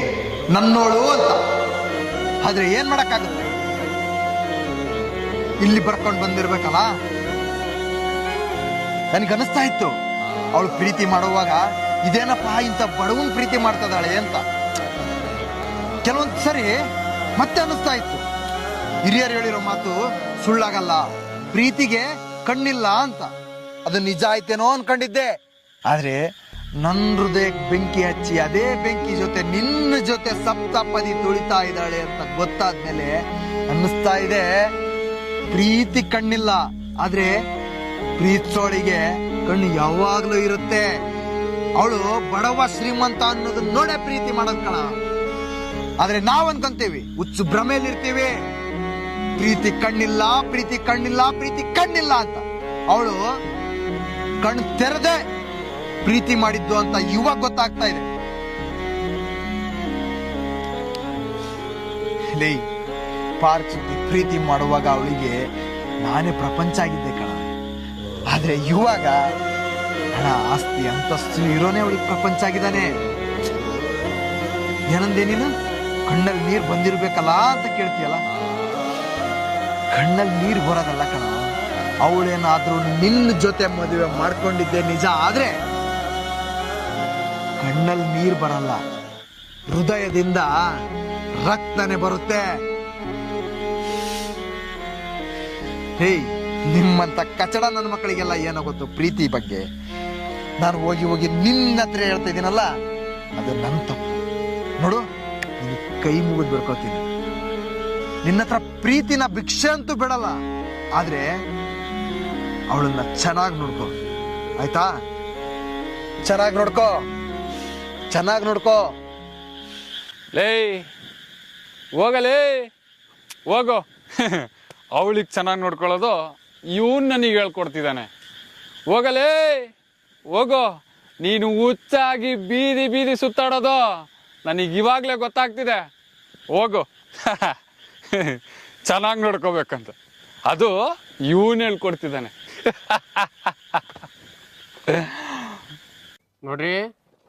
ನನ್ನೋಳು ಅಂತ. ಆದ್ರೆ ಏನ್ ಮಾಡಕ್ಕಾಗುತ್ತೆ? ಇಲ್ಲಿ ಬರ್ಕೊಂಡು ಬಂದಿರ್ಬೇಕಲ್ಲ. ನನಗನ್ನಿಸ್ತಾ ಇತ್ತು ಅವಳು ಪ್ರೀತಿ ಮಾಡುವಾಗ, ಇದೇನಪ್ಪ ಇಂಥ ಬಡವನ್ ಪ್ರೀತಿ ಮಾಡ್ತದಾಳೆ ಅಂತ. ಕೆಲವೊಂದ್ ಸರಿ ಮತ್ತೆ ಅನ್ನಿಸ್ತಾ ಇತ್ತು, ಹಿರಿಯರು ಹೇಳಿರೋ ಮಾತು ಸುಳ್ಳಾಗಲ್ಲ, ಪ್ರೀತಿಗೆ ಕಣ್ಣಿಲ್ಲ ಅಂತ. ಅದು ನಿಜ ಆಯ್ತೇನೋ ಅನ್ಕೊಂಡಿದ್ದೆ. ಆದ್ರೆ ನನ್ನ ಹೃದಯಕ್ಕೆ ಬೆಂಕಿ ಹಚ್ಚಿ ಅದೇ ಬೆಂಕಿ ಜೊತೆ ನಿನ್ನ ಜೊತೆ ಸಪ್ತಪದಿ ತುಳಿತಾ ಇದ್ದಾಳೆ ಅಂತ ಗೊತ್ತಾದ್ಮೇಲೆ ಅನ್ನಿಸ್ತಾ ಇದೆ, ಪ್ರೀತಿ ಕಣ್ಣಿಲ್ಲ, ಆದ್ರೆ ಪ್ರೀತಿಸೋಳಿಗೆ ಕಣ್ಣು ಯಾವಾಗ್ಲೂ ಇರುತ್ತೆ. ಅವಳು ಬಡವ ಶ್ರೀಮಂತ ಅನ್ನೋದನ್ನ ನೋಡೇ ಪ್ರೀತಿ ಮಾಡೋದ್ ಕಣ. ಆದ್ರೆ ನಾವ್ ಅನ್ಕೊಂತೀವಿ, ಹುಚ್ಚು ಭ್ರಮೆಯಲ್ಲಿರ್ತೀವಿ, ಪ್ರೀತಿ ಕಣ್ಣಿಲ್ಲ, ಪ್ರೀತಿ ಕಣ್ಣಿಲ್ಲ, ಪ್ರೀತಿ ಕಣ್ಣಿಲ್ಲ ಅಂತ. ಅವಳು ಕಣ್ಣು ತೆರೆದೇ ಪ್ರೀತಿ ಮಾಡಿದ್ದು ಅಂತ ಇವಾಗ ಗೊತ್ತಾಗ್ತಾ ಇದೆ. ಲೇ, ಪಾರ್ಕ್ ಸುತ್ತಿ ಪ್ರೀತಿ ಮಾಡುವಾಗ ಅವಳಿಗೆ ನಾನೇ ಪ್ರಪಂಚ ಆಗಿದ್ದೆ ಕಣ. ಆದ್ರೆ ಇವಾಗ ಹಣ, ಆಸ್ತಿ, ಅಂತಸ್ತು ಇರೋನೇ ಅವಳಿಗೆ ಪ್ರಪಂಚ ಆಗಿದ್ದಾನೆ. ಏನಂದೆ ನೀನು? ಕಣ್ಣಲ್ಲಿ ನೀರು ಬಂದಿರ್ಬೇಕಲ್ಲ ಅಂತ ಕೇಳ್ತೀಯಲ್ಲ. ಕಣ್ಣಲ್ಲಿ ನೀರು ಬರೋದಲ್ಲ ಕಣ, ಅವಳೇನಾದ್ರೂ ನಿನ್ನ ಜೊತೆ ಮದುವೆ ಮಾಡ್ಕೊಂಡಿದ್ದೆ ನಿಜ ಆದ್ರೆ ಕಣ್ಣಲ್ಲಿ ನೀರು ಬರಲ್ಲ, ಹೃದಯದಿಂದ ರಕ್ತನೇ ಬರುತ್ತೆ. ಹೇ, ನಿಮ್ಮಂತ ಕಚಡ ನನ್ನ ಮಕ್ಕಳಿಗೆಲ್ಲ ಏನೋ ಗೊತ್ತು ಪ್ರೀತಿ ಬಗ್ಗೆ. ನಾನು ಹೋಗಿ ಹೋಗಿ ನಿನ್ನ ಹತ್ರ ಹೇಳ್ತಾ ಇದ್ದೀನಲ್ಲ, ಅದು ನನ್ನ ತಪ್ಪು. ನೋಡು, ನಿನ್ನ ಕೈ ಮುಗಿದು ಬಿಡ್ಕೋತೀನಿ. ನಿನ್ನ ಹತ್ರ ಪ್ರೀತಿನ ಭಿಕ್ಷೆ ಅಂತೂ ಬಿಡಲ್ಲ, ಆದ್ರೆ ಅವಳನ್ನ ಚೆನ್ನಾಗಿ ನೋಡ್ಕೋ, ಆಯ್ತಾ? ಚೆನ್ನಾಗಿ ನೋಡ್ಕೋ, ಚೆನ್ನಾಗಿ ನೋಡ್ಕೋ. ಲೇ, ಹೋಗಲೇ, ಹೋಗೋ. ಅವಳಿಗೆ ಚೆನ್ನಾಗಿ ನೋಡ್ಕೊಳ್ಳೋದು ಇವನ್ ನನಗೆ ಹೇಳ್ಕೊಡ್ತಿದ್ದಾನೆ. ಹೋಗಲೇ ಹೋಗೋ, ನೀನು ಹುಚ್ಚಾಗಿ ಬೀದಿ ಬೀದಿ ಸುತ್ತಾಡೋದು ನನಗೆ ಇವಾಗಲೇ ಗೊತ್ತಾಗ್ತಿದೆ. ಹೋಗು ಚೆನ್ನಾಗಿ ನೋಡ್ಕೋಬೇಕಂತ, ಅದು ಇವನ್ ಹೇಳ್ಕೊಡ್ತಿದ್ದಾನೆ. ನೋಡ್ರಿ,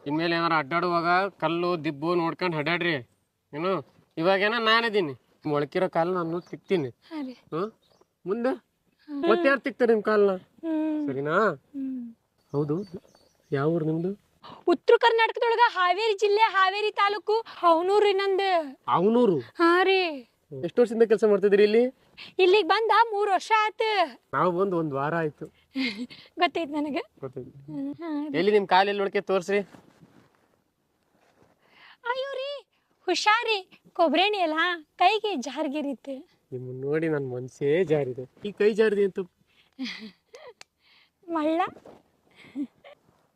ಇನ್ಮೇಲೆ ಏನಾರ ಅಡ್ಡಾಡುವಾಗ ಕಲ್ಲು ದಿಬ್ಬು ನೋಡ್ಕೊಂಡು ಅಡ್ಡಾಡ್ರಿ. ಏನು ಇವಾಗೇನ ನಾನಿದ್ದೀನಿ, ಮೊಳಕಿರೋ ಕಾಲ ನಾನು ತಿಕ್ತೀನಿ. ಮುಂದೆ ಮತ್ತೆ ಯಾರು ತಿಕ್ತಾರೆ ನಿಮ್ ಕಾಲನ? ಸರಿನಾ? ಹೌದು, ಯಾವ ಊರು ನಿಮ್ದು? ಉತ್ತರ ಕರ್ನಾಟಕದೊಳಗ ಹಾವೇರಿ ಜಿಲ್ಲೆ, ಹಾವೇರಿ ತಾಲೂಕು, ಅವನೂರು. ನಂದು ಅವನೂರು? ಹಾ ರೀ. ಎಷ್ಟು ವರ್ಷದಿಂದ ಕೆಲಸ ಮಾಡ್ತಿದ್ರಿ ಇಲ್ಲಿ? ಇಲ್ಲಿಗೆ ಬಂದ 3 ವರ್ಷ ಆಯ್ತು. ನಾವು ಬಂದು 1 ವಾರ ಆಯ್ತು. ಗೊತ್ತೈತ್ ನನಗೆ. ಎಲ್ಲಿ ನಿಮ್ ಕಾಲೆಲ್ಲಿ ನೋಡ್ಕೆ ತೋರ್ಸ್ರಿ. ಅಯ್ಯೋ ರೀ, ಹುಷಾರಿ, ಕೊಬ್ಬರೆಣ್ಣೆ ಅಲ್ಲ ಕೈಗೆ ಜಾರ್ಗಿರಿತ್ತು. ನಿಮ್ ನೋಡಿ ನನ್ ಮನ್ಸೇ ಜಾರಿದೆ. ಈ ಕೈ ಜಾರಿದೆ ಅಂತ ಮಳ್ಳ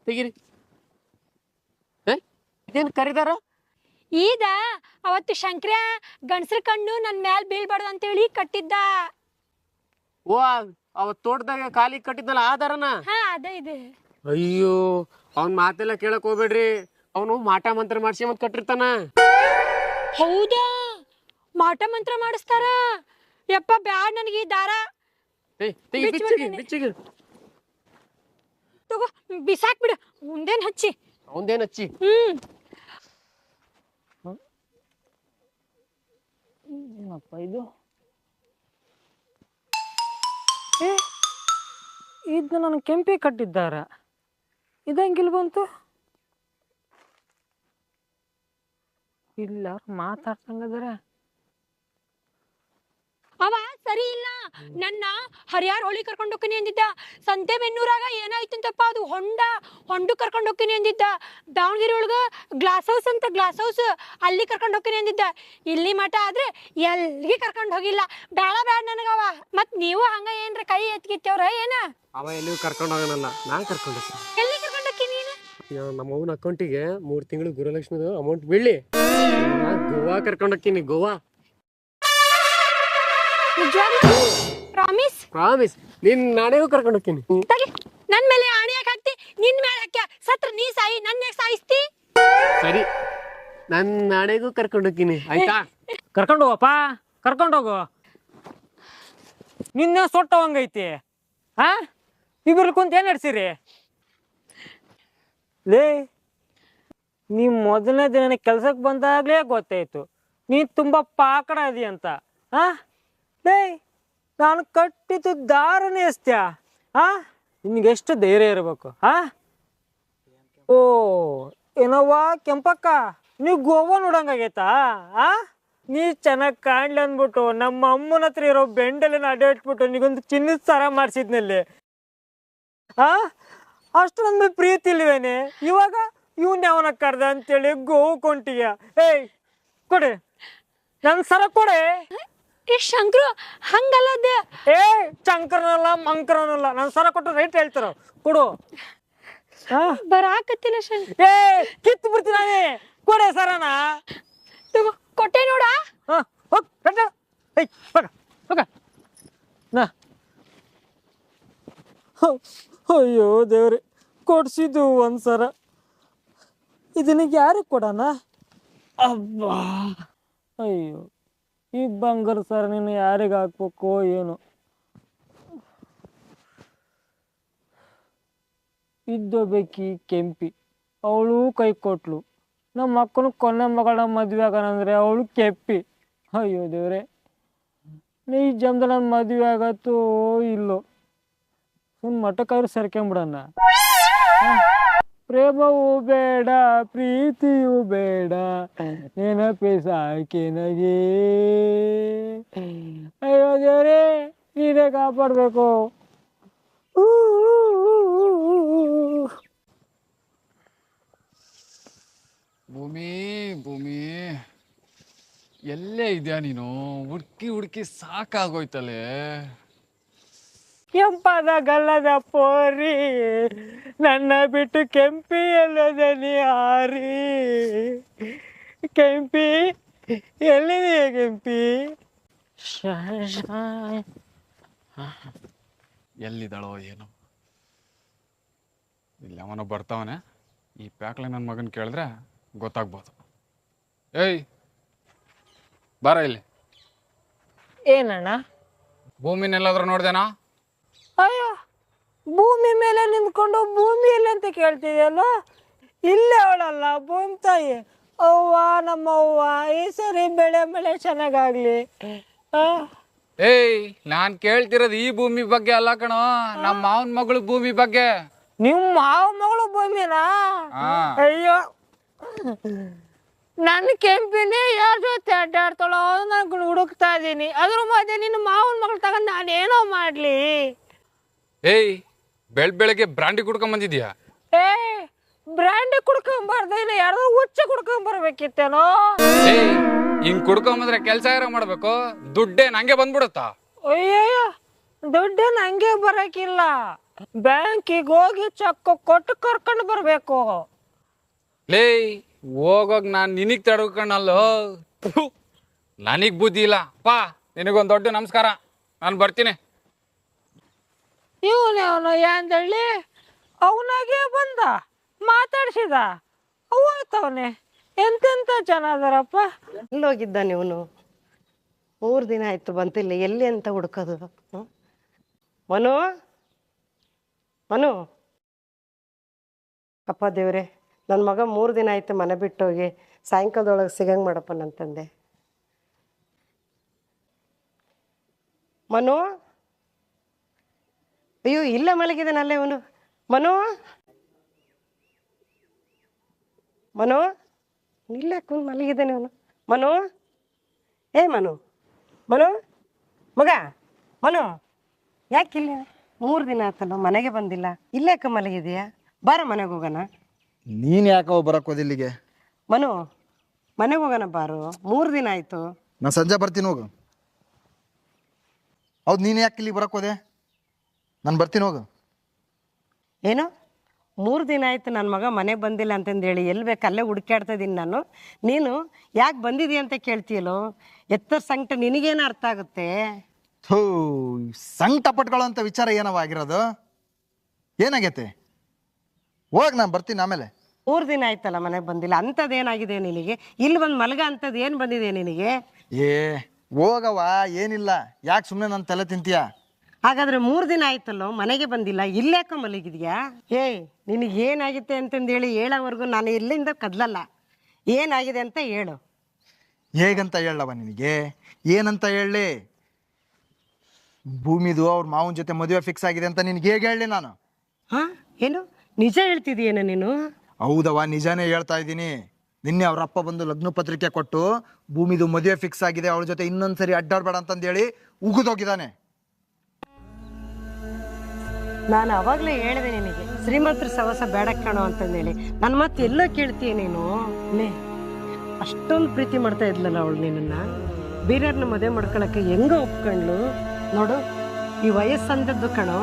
ತೆಗಿರಿ. ಇದೇನು ಕರಿದಾರ? ಈದ ಅವತ್ತು ಶಂಕರ ಗಂಡಸ್ರ ಕಣ್ಣು ನನ್ ಮ್ಯಾಲ್ ಬೀಳ್ಬಾರ್ದು ಅಂತೇಳಿ ಕಟ್ಟಿದ್ದ. ಓ, ಅವತ್ ತೋಟದಾಗ ಕಾಲಿಗೆ ಕಟ್ಟಿದ್ನಲ್ಲ ಆ ದಾರನ? ಹಾ, ಅದ ಇದೆ. ಅಯ್ಯೋ, ಅವ್ನ ಮಾತೆಲ್ಲ ಕೇಳಕ್ ಹೋಗ್ಬೇಡ್ರಿ. ಅವನು ಮಾಟ ಮಂತ್ರ ಮಾಡ್ಸಿ ಮತ್ ಕಟ್ಟಿರ್ತಾನ. ಹೌದಾ? ಮಾಟ ಮಂತ್ರ ಮಾಡಿಸ್ತಾರ? ಯಪ್ಪ ಬ್ಯಾಡ್ ನನಗೆ ಈ ದಾರ. ತಗೋ ಬಿಸಾಕ್ ಬಿಡು, ಮುಂದೇನ್ ಹಚ್ಚಿ. ಅವಂದೇನ್ ಹಚ್ಚಿ? ಏನಪ್ಪ ಇದು? ಇದು ನನ್ನ ಕೆಂಪಿ ಕಟ್ಟಿದ್ದಾರ. ಇದಂಗಿಲ್ ಬಂತು? ಇಲ್ಲ ಮಾತಾಡ್ತಂಗದಾರ. ಅವ ಸರಿ ಇಲ್ಲ, ನನ್ನ ಹರಿಯಾರ್ ಹೊಳಿ ಕರ್ಕೊಂಡು ಹೋಗ್ತೀನಿ ಅಂದಿದ್ದ. ಸಂತೆಬೆನ್ನೂರಾಗ ಏನಾಯ್ತಂತಪ್ಪ, ಅದು ಹೊಂಡು ಕರ್ಕೊಂಡು ಹೋಗ್ತೀನಿ ಅಂದಿದ್ದ. ದಾವಣಗೆರೆ ಒಳಗ ಗ್ಲಾಸ್ ಹೌಸ್ ಅಂತ, ಗ್ಲಾಸ್ ಹೌಸ್, ಅಲ್ಲಿ ಕರ್ಕೊಂಡು ಹೋಗ್ತೀನಿ ಅಂದಿದ್ದ. ಇಲ್ಲಿ ಮಠ ಆದ್ರೆ ಎಲ್ಲಿಗೆ ಕರ್ಕೊಂಡು ಹೋಗಿಲ್ಲ. ಬೇಡ ನನಗವ. ಮತ್ ನೀವು ಹಂಗ ಏನ್ರ ಕೈ ಎತ್ಕಿತ್ತವ್ರ ಏನ? ಅವ ಎಲ್ಲಿಗೂ ಕರ್ಕೊಂಡು ಹೋಗೋಣಲ್ಲ, ನಾನ್ ಕರ್ಕೊಂಡು ಹೋಗ್ತೀನಿ. ಎಲ್ಲಿ ಕರ್ಕೊಂಡು ಹೋಗ್ತೀನಿ ನೀನು? ನಮ್ಮ ಅವನ ಅಕೌಂಟಿಗೆ 3 ತಿಂಗಳು ಗುರುಲಕ್ಷ್ಮಿದು ಅಮೌಂಟ್ ಬೀಳಿ ಗೋವಾ ಕರ್ಕೊಂಡು ಹೋಗ್ತೀನಿ. ಗೋವಾ ಪ್ರಾಮಿಸ್? ಪ್ರಾಮಿಸ್. ನಿನ್ ನಾಳೆಗೂ ಕರ್ಕೊಂಡು ಹೋಗ್ತೀನಿ. ನನ್ ಮೇಲೆ ಆಣೆ ಯಾಕೆ ಹಾಕ್ತಿ? ನಿನ್ ಮೇಲೆ ಹಾಕ್ಯ ಸತ್ರ ನೀ ಸಾಯಿ, ನನ್ನ ಯಾಕೆ ಸಾಯಿಸ್ತಿ? ಸರಿ, ನನ್ ನಾಳೆಗೂ ಕರ್ಕೊಂಡು ಹೋಗ್ತೀನಿ, ಆಯ್ತಾ? ಕರ್ಕೊಂಡು ಹೋಗಪ್ಪ, ಕರ್ಕೊಂಡು ಹೋಗು. ನಿನ್ನೆ ಸೊಟ್ಟವಂಗೈತಿ. ಹಾ, ಇಬ್ರು ಕುಂತ ಏನ್ ನಡ್ಸಿರಿ? ಲೇ, ನೀ ಮೊದಲನೇ ದಿನ ಕೆಲ್ಸಕ್ಕೆ ಬಂದಾಗ್ಲೇ ಗೊತ್ತಾಯ್ತು ನೀ ತುಂಬಾ ಪಾಕಡ ಅದಿ ಅಂತ. ಹಾ ಲೇ, ನಾನು ಕಟ್ಟಿದ್ದು ದಾರನೇ ಎಸ್ತ್ಯಾ? ಹಾ, ನಿನ್ಗೆ ಎಷ್ಟು ಧೈರ್ಯ ಇರ್ಬೇಕು? ಹಾ, ಓ ಏನವ್ವ ಕೆಂಪಕ್ಕ, ನೀವು ಗೋವಾ ನೋಡಂಗಾಗೈತಾ? ಆ ನೀ ಚೆನ್ನಾಗಿ ಕಾಣ್ಲಿ ಅಂದ್ಬಿಟ್ಟು ನಮ್ಮ ಅಮ್ಮನ ಹತ್ರ ಇರೋ ಬೆಂಡಲ್ಲಿನ ಅಡ್ಡ ಇಟ್ಬಿಟ್ಟು ನೀಗೊಂದು ಚಿನ್ನದ ಸರ ಮಾಡಿಸಿದ್ನಲ್ಲಿ. ಆ ಅಷ್ಟು ನನ್ನ ಪ್ರೀತಿ ಇಲ್ವೇನೆ? ಇವಾಗ ಇವನ್ ಯಾವನ ಕರ್ದ ಅಂತೇಳಿ ಗೋವು ಕೊಂಟಿಯ. ಏಯ್ ಕೊಡೆ ನನ್ ಸರ ಕೊಡೆ. ಏ ಶಂಕರು, ಹಂಗಲ್ಲದ. ಏ ಶಂಕರನಲ್ಲ ಮಂಕರನಲ್ಲ, ನನ್ ಸರ ಕೊಟ್ಟು ರೈಟ್ ಹೇಳ್ತಾರ ಕೊಡು. ಬರಾಕತ್ತಿಲ್ಲ ಶಂಕರ್. ಏ ಕಿತ್ತು ಬಿಡ್ತೀನಿ ನಾನೇ, ಕೊಡೆ ಸರನ. ತಗೋ ಕೊಟ್ಟೆ ನೋಡ. ಹೋಗ್ ಹೋಗ ನಾ. ಅಯ್ಯೋ ದೇವ್ರಿ, ಕೊಡ್ಸಿದ್ದು ಒಂದ್ಸರ, ಇದನಿಗೆ ಯಾರಿಗೆ ಕೊಡೋಣ? ಅಬ್ಬಾ, ಅಯ್ಯೋ ಈ ಬಂಗಾರ ಸರ ನೀನು ಯಾರಿಗೆ ಹಾಕ್ಬೇಕು ಏನು? ಇದ್ದೋಬೇಕಿ ಕೆಂಪಿ, ಅವಳು ಕೈ ಕೊಟ್ಲು. ನಮ್ಮ ಅಕ್ಕನು ಕೊನೆ ಮಗಳ ಮದುವೆ ಆಗೋಣಂದ್ರೆ ಅವಳು ಕೆಪ್ಪಿ. ಅಯ್ಯೋ ದೇವ್ರೆ, ಈ ಜಮ್ದಲ್ಲಿ ನನ್ನ ಮದುವೆ ಆಗತ್ತೋ ಇಲ್ಲೋ, ಸುಮ್ಮನೆ ಮಠಕ್ಕಾದ್ರೂ ಸೇರ್ಕೊಂಬಿಡಣ. ಪ್ರೇಮವೂ ಬೇಡ ಪ್ರೀತಿಯೂ ಬೇಡ, ನೆನಪೆ ಸಾಕೆ ನಗೆ. ಅಯ್ಯೋ ದೇವ್ರೇ, ನೀನೇ ಕಾಪಾಡಬೇಕು. ಭೂಮಿ ಭೂಮಿ, ಎಲ್ಲೇ ಇದೆಯಾ ನೀನು? ಹುಡ್ಕಿ ಹುಡ್ಕಿ ಸಾಕಾಗೋಯ್ತಲ್ಲೇ. ಕೆಂಪಾದ ಗಲ್ಲದ ಪೋರಿ, ನನ್ನ ಬಿಟ್ಟು ಕೆಂಪಿ ಎಲ್ಲದ ನೀ ಹಾರಿ. ಕೆಂಪಿ ಎಲ್ಲಿದೆಯಾ ಕೆಂಪಿ? ಎಲ್ಲಿದ್ದಾಳೋ ಏನೋ, ಇಲ್ಲಿ ಅವನು ಬರ್ತಾವನೆ. ಈ ಪ್ಯಾಕ್ಲೆ ನನ್ನ ಮಗನ ಕೇಳಿದ್ರೆ ಗೊತ್ತಾಗ್ಬೋದು. ಏಯ್ ಬಾರ ಇಲ್ಲಿ. ಏನಣ್ಣ? ಭೂಮಿನೆಲ್ಲಾದ್ರೂ ನೋಡ್ದೇನಾ? ಅಯ್ಯೋ, ಭೂಮಿ ಮೇಲೆ ನಿಂತ್ಕೊಂಡು ಭೂಮಿ ಇಲ್ಲ ಅಂತ ಕೇಳ್ತಿದ್ಯಲ್ಲ, ಇಲ್ಲೇ ಅವಳಲ್ಲ ಭೂಮಿ ತಾಯಿ. ಅವ್ವ ನಮ್ಮವ್ವ ಈ ಸರಿ ಬೆಳೆ ಚೆನ್ನಾಗಾಗ್ಲಿ. ಏಯ್ ನಾನ್ ಕೇಳ್ತಿರೋದು ಈ ಭೂಮಿ ಬಗ್ಗೆ ಅಲ್ಲ ಕಣೋ, ನಮ್ಮ ಮಾವನ ಮಗಳು ಭೂಮಿ ಬಗ್ಗೆ. ನಿಮ್ಮ ಮಾವ ಮಗಳು ಭೂಮಿನಾ? ಅಯ್ಯೋ, ನನ್ನ ಕೆಂಪಿನೇ ಯಾರ ಜೊತೆ ಅಡ್ಡಾಡ್ತಾಳೋ ನಾನು ಹುಡುಕ್ತಾ ಇದ್ದೀನಿ. ಅದ್ರ ಮಧ್ಯೆ ನಿನ್ನ ಮಾವನ ಮಗಳು ತಗೊಂಡು ನಾನೇನೋ ಮಾಡ್ಲಿ? ಏಯ್ ಬೆಳಗ್ಗೆ ಬ್ರಾಂಡಿ ಕುಡ್ಕೊಂಡ್ ಬಂದಿದ್ಯಾ? ಏ, ಬ್ರ್ಯಾಂಡಿ ಕುಡ್ಕೊಂಬಾರ್ದು, ಇಲ್ಲ ಯಾರೋ ಹುಚ್ಚ ಕುಡ್ಕೊಂಬರ್ಬೇಕಿತ್ತೇನೋ. ಏಯ್ ಹಿಂಗ್ ಕುಡ್ಕೊಂಬಂದ್ರೆ ಕೆಲ್ಸ ಯಾರೋ ಮಾಡ್ಬೇಕು, ದುಡ್ಡೇ ನಂಗೆ ಬಂದ್ಬಿಡುತ್ತಾ? ಅಯ್ಯಯ್ಯ, ದುಡ್ಡು ನಂಗೆ ಬರಕಿಲ್ಲ, ಬ್ಯಾಂಕಿಗೆ ಹೋಗಿ ಚೆಕ್ ಕೊಟ್ಟು ಕರ್ಕೊಂಡು ಬರ್ಬೇಕು. ಲೇಯ್ ಹೋಗೋಗ್ ನಾನ್ ನಿನಗ್ ತಡ್ಕೊಂಡಲ್ಲೋ, ನನಗ್ ಬುದ್ಧಿ ಇಲ್ಲ. ಪಾ ನಿನಗೊಂದ್ ದೊಡ್ಡ ನಮಸ್ಕಾರ, ನಾನು ಬರ್ತೀನಿ. ಇವನು ಯಾಂದಳ್ಳಿ ಅವನಾಗೆ ಬಂದ ಮಾತಾಡ್ಸಿದ ಅವತ್ತವನೆ. ಎಂತೆಂತ ಜನ ಅದಾರಪ್ಪ. ಎಲ್ಲೋಗಿದ್ದ ನೀವನು? 3 ದಿನ ಆಯ್ತು ಬಂತಿಲ್ಲ, ಎಲ್ಲಿ ಅಂತ ಹುಡ್ಕೋದು? ಮನು ಮನು, ಅಪ್ಪ ದೇವ್ರೆ, ನನ್ನ ಮಗ 3 ದಿನ ಆಯ್ತು ಮನೆ ಬಿಟ್ಟೋಗಿ, ಸಾಯಂಕಾಲದೊಳಗೆ ಸಿಗಂಗೆ ಮಾಡಪ್ಪ ನನ್ನ ತಂದೆ. ಮನು, ಅಯ್ಯೋ ಇಲ್ಲ ಮಲಗಿದಾನಲ್ಲೇ ಇವನು. ಮನು ಮನು, ಇಲ್ಲ ಕುಂದು ಮಲಗಿದ್ದಾನೆ ಅವನು. ಮನು, ಏ ಮನು, ಮನು ಮಗ, ಮನು ಯಾಕಿಲ್ಲ? 3 ದಿನ ಆತಲ್ಲ, ಮನೆಗೆ ಬಂದಿಲ್ಲ, ಇಲ್ಲಾಕ ಮಲಗಿದೆಯಾ? ಬಾರ ಮನೆಗೆ ಹೋಗೋಣ. ನೀನು ಯಾಕೋ ಬರೋಕ್ಕೋದು ಇಲ್ಲಿಗೆ? ಮನು ಮನೆಗೆ ಹೋಗೋಣ ಬಾರು, 3 ದಿನ ಆಯಿತು. ನಾನು ಸಂಜೆ ಬರ್ತೀನಿ ಹೋಗು. ಹೌದು, ನೀನು ಯಾಕೆ ಇಲ್ಲಿಗೆ ಬರೋಕ್ಕೋದೆ? ನಾನು ಬರ್ತೀನಿ ಹೋಗು. ಏನು 3 ದಿನ ಆಯ್ತು ನನ್ನ ಮಗ ಮನೆಗೆ ಬಂದಿಲ್ಲ ಅಂತಂದೇಳಿ ಎಲ್ಲಿ ಬೇಕು ಅಲ್ಲೇ ಹುಡುಕಾಡ್ತಾ ಇದ್ದೀನಿ ನಾನು. ನೀನು ಯಾಕೆ ಬಂದಿದ್ದೀಯ ಅಂತ ಕೇಳ್ತೀಯಲ್ಲೋ? ಎತ್ತರ ಸಂಕಟ ನಿನಗೇನು ಅರ್ಥ ಆಗುತ್ತೆ? ಥೂ, ಸಂಕಟ ಪಟ್ಕೊಳ್ಳೋಂಥ ವಿಚಾರ ಏನವ ಆಗಿರೋದು? ಏನಾಗೈತೆ? ಹೋಗಿ ನಾನು ಬರ್ತೀನಿ ಆಮೇಲೆ. 3 ದಿನ ಆಯ್ತಲ್ಲ ಮನೆಗೆ ಬಂದಿಲ್ಲ, ಅಂಥದ್ದೇನಾಗಿದೆ ನಿನಗೆ? ಇಲ್ಲಿ ಬಂದು ಮಲಗ ಅಂಥದ್ದು ಏನು ಬಂದಿದೆ ನಿನಗೆ? ಏ ಹೋಗವ, ಏನಿಲ್ಲ. ಯಾಕೆ ಸುಮ್ಮನೆ ನನ್ನ ತಲೆ ತಿಂತೀಯ? ಹಾಗಾದ್ರೆ 3 ದಿನ ಆಯ್ತಲ್ಲೋ ಮನೆಗೆ ಬಂದಿಲ್ಲ, ಇಲ್ಲಾಕ ಮಲಗಿದ್ಯಾ? ಏಯ್ ನಿನಗೆ ಏನಾಗಿದೆ ಅಂತಂದೇಳಿ ಹೇಳೋವರೆಗೂ ನಾನು ಇಲ್ಲಿಂದ ಕದಲಲ್ಲ. ಏನಾಗಿದೆ ಅಂತ ಹೇಳು. ಹೇಗಂತ ಹೇಳವ ನಿನಗೆ? ಏನಂತ ಹೇಳಲಿ? ಭೂಮಿದು ಅವ್ರ ಮಾವನ ಜೊತೆ ಮದುವೆ ಫಿಕ್ಸ್ ಆಗಿದೆ ಅಂತ ನಿನಗೆ ಹೇಗೆ ಹೇಳಲಿ ನಾನು? ಹಾಂ, ಏನು ನಿಜ ಹೇಳ್ತಿದೀಯೇನ ನೀನು? ಹೌದವ, ನಿಜಾನೇ ಹೇಳ್ತಾ ಇದ್ದೀನಿ. ನಿನ್ನೆ ಅವ್ರ ಅಪ್ಪ ಬಂದು ಲಗ್ನ ಪತ್ರಿಕೆ ಕೊಟ್ಟು ಭೂಮಿದು ಮದುವೆ ಫಿಕ್ಸ್ ಆಗಿದೆ, ಅವಳ ಜೊತೆ ಇನ್ನೊಂದ್ಸರಿ ಅಡ್ಡಾಡ್ಬೇಡ ಅಂತಂದೇಳಿ ಉಗಿದೋಗಿದ್ದಾನೆ. ನಾನು ಅವಾಗಲೇ ಹೇಳಿದೆ ನಿನಗೆ, ಶ್ರೀಮಂತರ ಸವಸ ಬೇಡ ಕಾಣೋ ಅಂತಂದೇಳಿ. ನನ್ನ ಮತ್ತೆ ಎಲ್ಲೋ ಕೇಳ್ತೀಯ ನೀನು? ಅಷ್ಟೊಂದು ಪ್ರೀತಿ ಮಾಡ್ತಾ ಇದ್ಲಲ್ಲ ಅವಳು ನಿನ್ನನ್ನು. ಬೇರೆಯವ್ರನ್ನ ಮದುವೆ ಮಾಡ್ಕೊಳಕ್ಕೆ ಹೆಂಗೋ ಒಪ್ಕೊಂಡ್ಲು ನೋಡು. ಈ ವಯಸ್ಸಂದದ್ದು ಕಣೋ,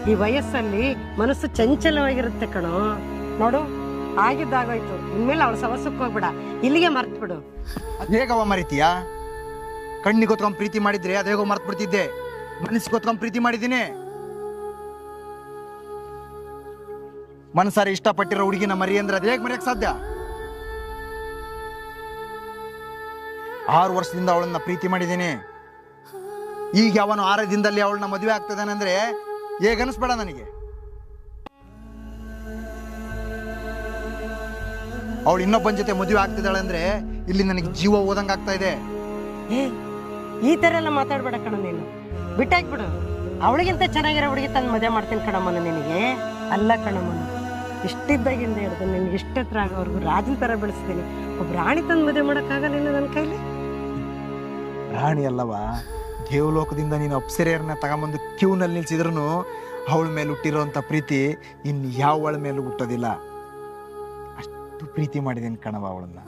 ಈ ವಯಸ್ಸಲ್ಲಿ ಮನಸ್ಸು ಚಂಚಲವಾಗಿರುತ್ತೆ ಕಣೋ. ನೋಡು, ಆಗಿದ್ದಾಗೋಯ್ತು, ಇನ್ಮೇಲೆ ಅವಳ ಸವಸಕ್ಕೆ ಹೋಗ್ಬೇಡ, ಇಲ್ಲಿಗೆ ಮರ್ತು ಬಿಡು. ಅದೇಗವ ಮರಿತೀಯಾ? ಕಣ್ಣಿಗೆ ಗೊತ್ಕೊಂಡ್ ಪ್ರೀತಿ ಮಾಡಿದ್ರೆ ಅದೇಗೋ ಮರ್ತು ಬಿಡ್ತಿದ್ದೆ. ಮನಸ್ಸಿಗೆ ಗೊತ್ಕೊಂಡ್ ಪ್ರೀತಿ ಮಾಡಿದ್ದೀನಿ. ಮನಸಾರಿ ಇಷ್ಟಪಟ್ಟಿರೋ ಹುಡುಗಿನ ಮರಿ ಅಂದ್ರೆ ಅದ್ ಹೇಗೆ ಮರೆಯಕ್ ಸಾಧ್ಯ? 6 ವರ್ಷದಿಂದ ಅವಳನ್ನ ಪ್ರೀತಿ ಮಾಡಿದ್ದೀನಿ. ಈಗ ಅವನು 6 ದಿನದಲ್ಲಿ ಅವಳನ್ನ ಮದುವೆ ಆಗ್ತದಾನಂದ್ರೆ ಹೇಗೆ ಅನಿಸ್ಬೇಡ ನನಗೆ? ಅವಳು ಇನ್ನೊಬ್ಬನ ಜೊತೆ ಮದುವೆ ಆಗ್ತಿದ್ದಾಳೆ ಅಂದ್ರೆ ಇಲ್ಲಿ ನನಗೆ ಜೀವ ಓದಂಗ ಆಗ್ತಾ ಇದೆ. ಈ ತರ ಎಲ್ಲ ಮಾತಾಡ್ಬೇಡ ಕಣ ನೀನು, ಬಿಟ್ಟಾಕ್ಬಿಡು. ಅವಳಿಗಿಂತ ಚೆನ್ನಾಗಿರೋ ಹುಡುಗಿ ತಂದು ಮದುವೆ ಮಾಡ್ತೀನಿ ಕಣಮ್ಮನ ನಿನಗೆ. ಅಲ್ಲ ಕಣಮ್ಮನ, ಇಷ್ಟಿದ್ದಾಗಿಂದ ಹಿಡ್ದು ನಿನ್ಗೆ ಇಷ್ಟ ಹತ್ರ ಆಗೋವರೆಗೂ ರಾಜನ ಥರ ಬೆಳೆಸ್ತೀನಿ. ಒಬ್ಬ ರಾಣಿ ತಂದು ಮದುವೆ ಮಾಡೋಕ್ಕಾಗಲ್ಲ ನನ್ನ ಕೈಲಿ? ರಾಣಿ ಅಲ್ಲವಾ, ದೇವಲೋಕದಿಂದ ನೀನು ಅಪ್ಸರೆಯರನ್ನ ತಗೊಂಬಂದು ಕ್ಯೂನಲ್ಲಿ ನಿಲ್ಸಿದ್ರು ಅವಳ ಮೇಲೆ ಹುಟ್ಟಿರೋಂಥ ಪ್ರೀತಿ ಇನ್ನು ಯಾವಳ ಮೇಲೂ ಹುಟ್ಟೋದಿಲ್ಲ. ಅಷ್ಟು ಪ್ರೀತಿ ಮಾಡಿದ್ದೀನಿ ಕಣವ ಅವಳನ್ನ.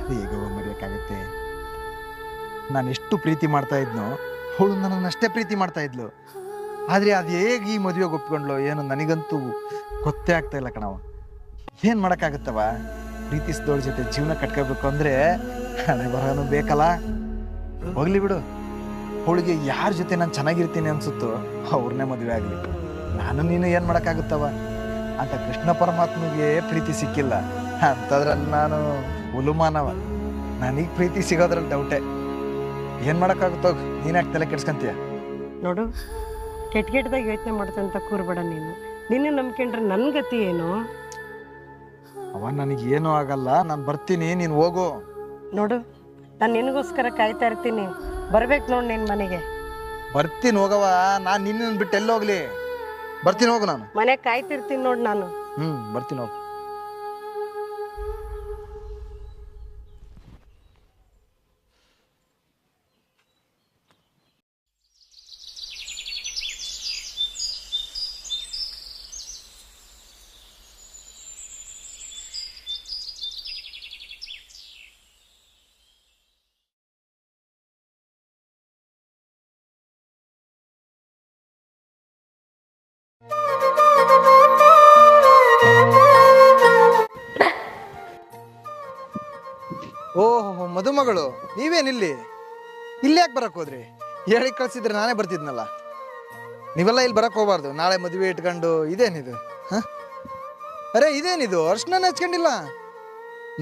ಹೇಗೋ ಮರೆಯೋಕ್ಕಾಗತ್ತೆ? ನಾನು ಎಷ್ಟು ಪ್ರೀತಿ ಮಾಡ್ತಾ ಇದ್ನೋ ಅವಳು ನನ್ನಷ್ಟೇ ಪ್ರೀತಿ ಮಾಡ್ತಾ ಇದ್ಲು. ಆದರೆ ಅದು ಹೇಗೆ ಈ ಮದುವೆಗೆ ಒಪ್ಕೊಂಡ್ಲು ಏನು ನನಗಂತೂ ಗೊತ್ತೇ ಆಗ್ತಾ ಇಲ್ಲ ಕಣವ. ಏನು ಮಾಡೋಕ್ಕಾಗತ್ತವ? ಪ್ರೀತಿಸಿದವಳ ಜೊತೆ ಜೀವನ ಕಟ್ಕೋಬೇಕು ಅಂದರೆ ಹಣೆ ಬರಹನೂ ಬೇಕಲ್ಲ. ಹೋಗ್ಲಿ ಬಿಡು. ಅವಳಿಗೆ ಯಾರ ಜೊತೆ ನಾನು ಚೆನ್ನಾಗಿರ್ತೀನಿ ಅನ್ಸುತ್ತೋ ಅವ್ರನ್ನೇ ಮದುವೆ ಆಗಲಿ. ನಾನು ನೀನು ಏನು ಮಾಡೋಕ್ಕಾಗುತ್ತವ? ಅಂತ ಕೃಷ್ಣ ಪರಮಾತ್ಮಗೆ ಪ್ರೀತಿ ಸಿಕ್ಕಿಲ್ಲ ಅಂಥದ್ರಲ್ಲಿ ನಾನು ಉಲುಮಾನವ. ನನಗೆ ಪ್ರೀತಿ ಸಿಗೋದ್ರಲ್ಲಿ ಡೌಟೇ. ಏನು ಮಾಡೋಕ್ಕಾಗುತ್ತೋ? ನೀನ್ಯಾಕೆ ತಲೆ ಕೆಡ್ಸ್ಕೊಂತೀಯ? ನೋಡು, ಕೆಟ್ಟದಾಗ ಯೋಚನೆ ಮಾಡ್ತಂತ ಕೂರ್ಬೇಡ ನೀನು. ನಿನ್ನೆ ನಂಬ್ಕೊಂಡ್ರೆ ನನ್ನ ಗತಿ ಏನು? ಅವ ನನಗೇನು ಆಗಲ್ಲ, ನಾನು ಬರ್ತೀನಿ, ನೀನು ಹೋಗು. ನೋಡು, ನಾನು ನಿನಗೋಸ್ಕರ ಕಾಯ್ತಾ ಇರ್ತೀನಿ. ಬರ್ಬೇಕು ನೋಡು ನಿನ್ನ ಮನೆಗೆ. ಬರ್ತೀನಿ ಹೋಗವ. ನಾನು ನಿನ್ನ ಬಿಟ್ಟು ಎಲ್ಲಿ ಹೋಗ್ಲಿ? ಬರ್ತೀನಿ ಹೋಗು. ನಾನು ಮನೆ ಕಾಯ್ತಿರ್ತೀನಿ ನೋಡು ನಾನು. ಬರ್ತೀನಿ ಹೋಗು. ಓಹೋ, ಮದುಮಗಳು ನೀವೇನಿಲ್ಲಿ? ಇಲ್ಲಿ ಯಾಕೆ ಬರಕ್ ಹೋದ್ರಿ? ಹೇಳಿ ಕಳ್ಸಿದ್ರೆ ನಾನೇ ಬರ್ತಿದ್ನಲ್ಲ. ನೀವೆಲ್ಲ ಇಲ್ಲಿ ಬರಕ್ ಹೋಗ್ಬಾರ್ದು. ನಾಳೆ ಮದುವೆ ಇಟ್ಕೊಂಡು ಇದೇನಿದು? ಅರೆ ಇದೇನಿದು? ಅರ್ಶನ ಹಚ್ಕೊಂಡಿಲ್ಲ.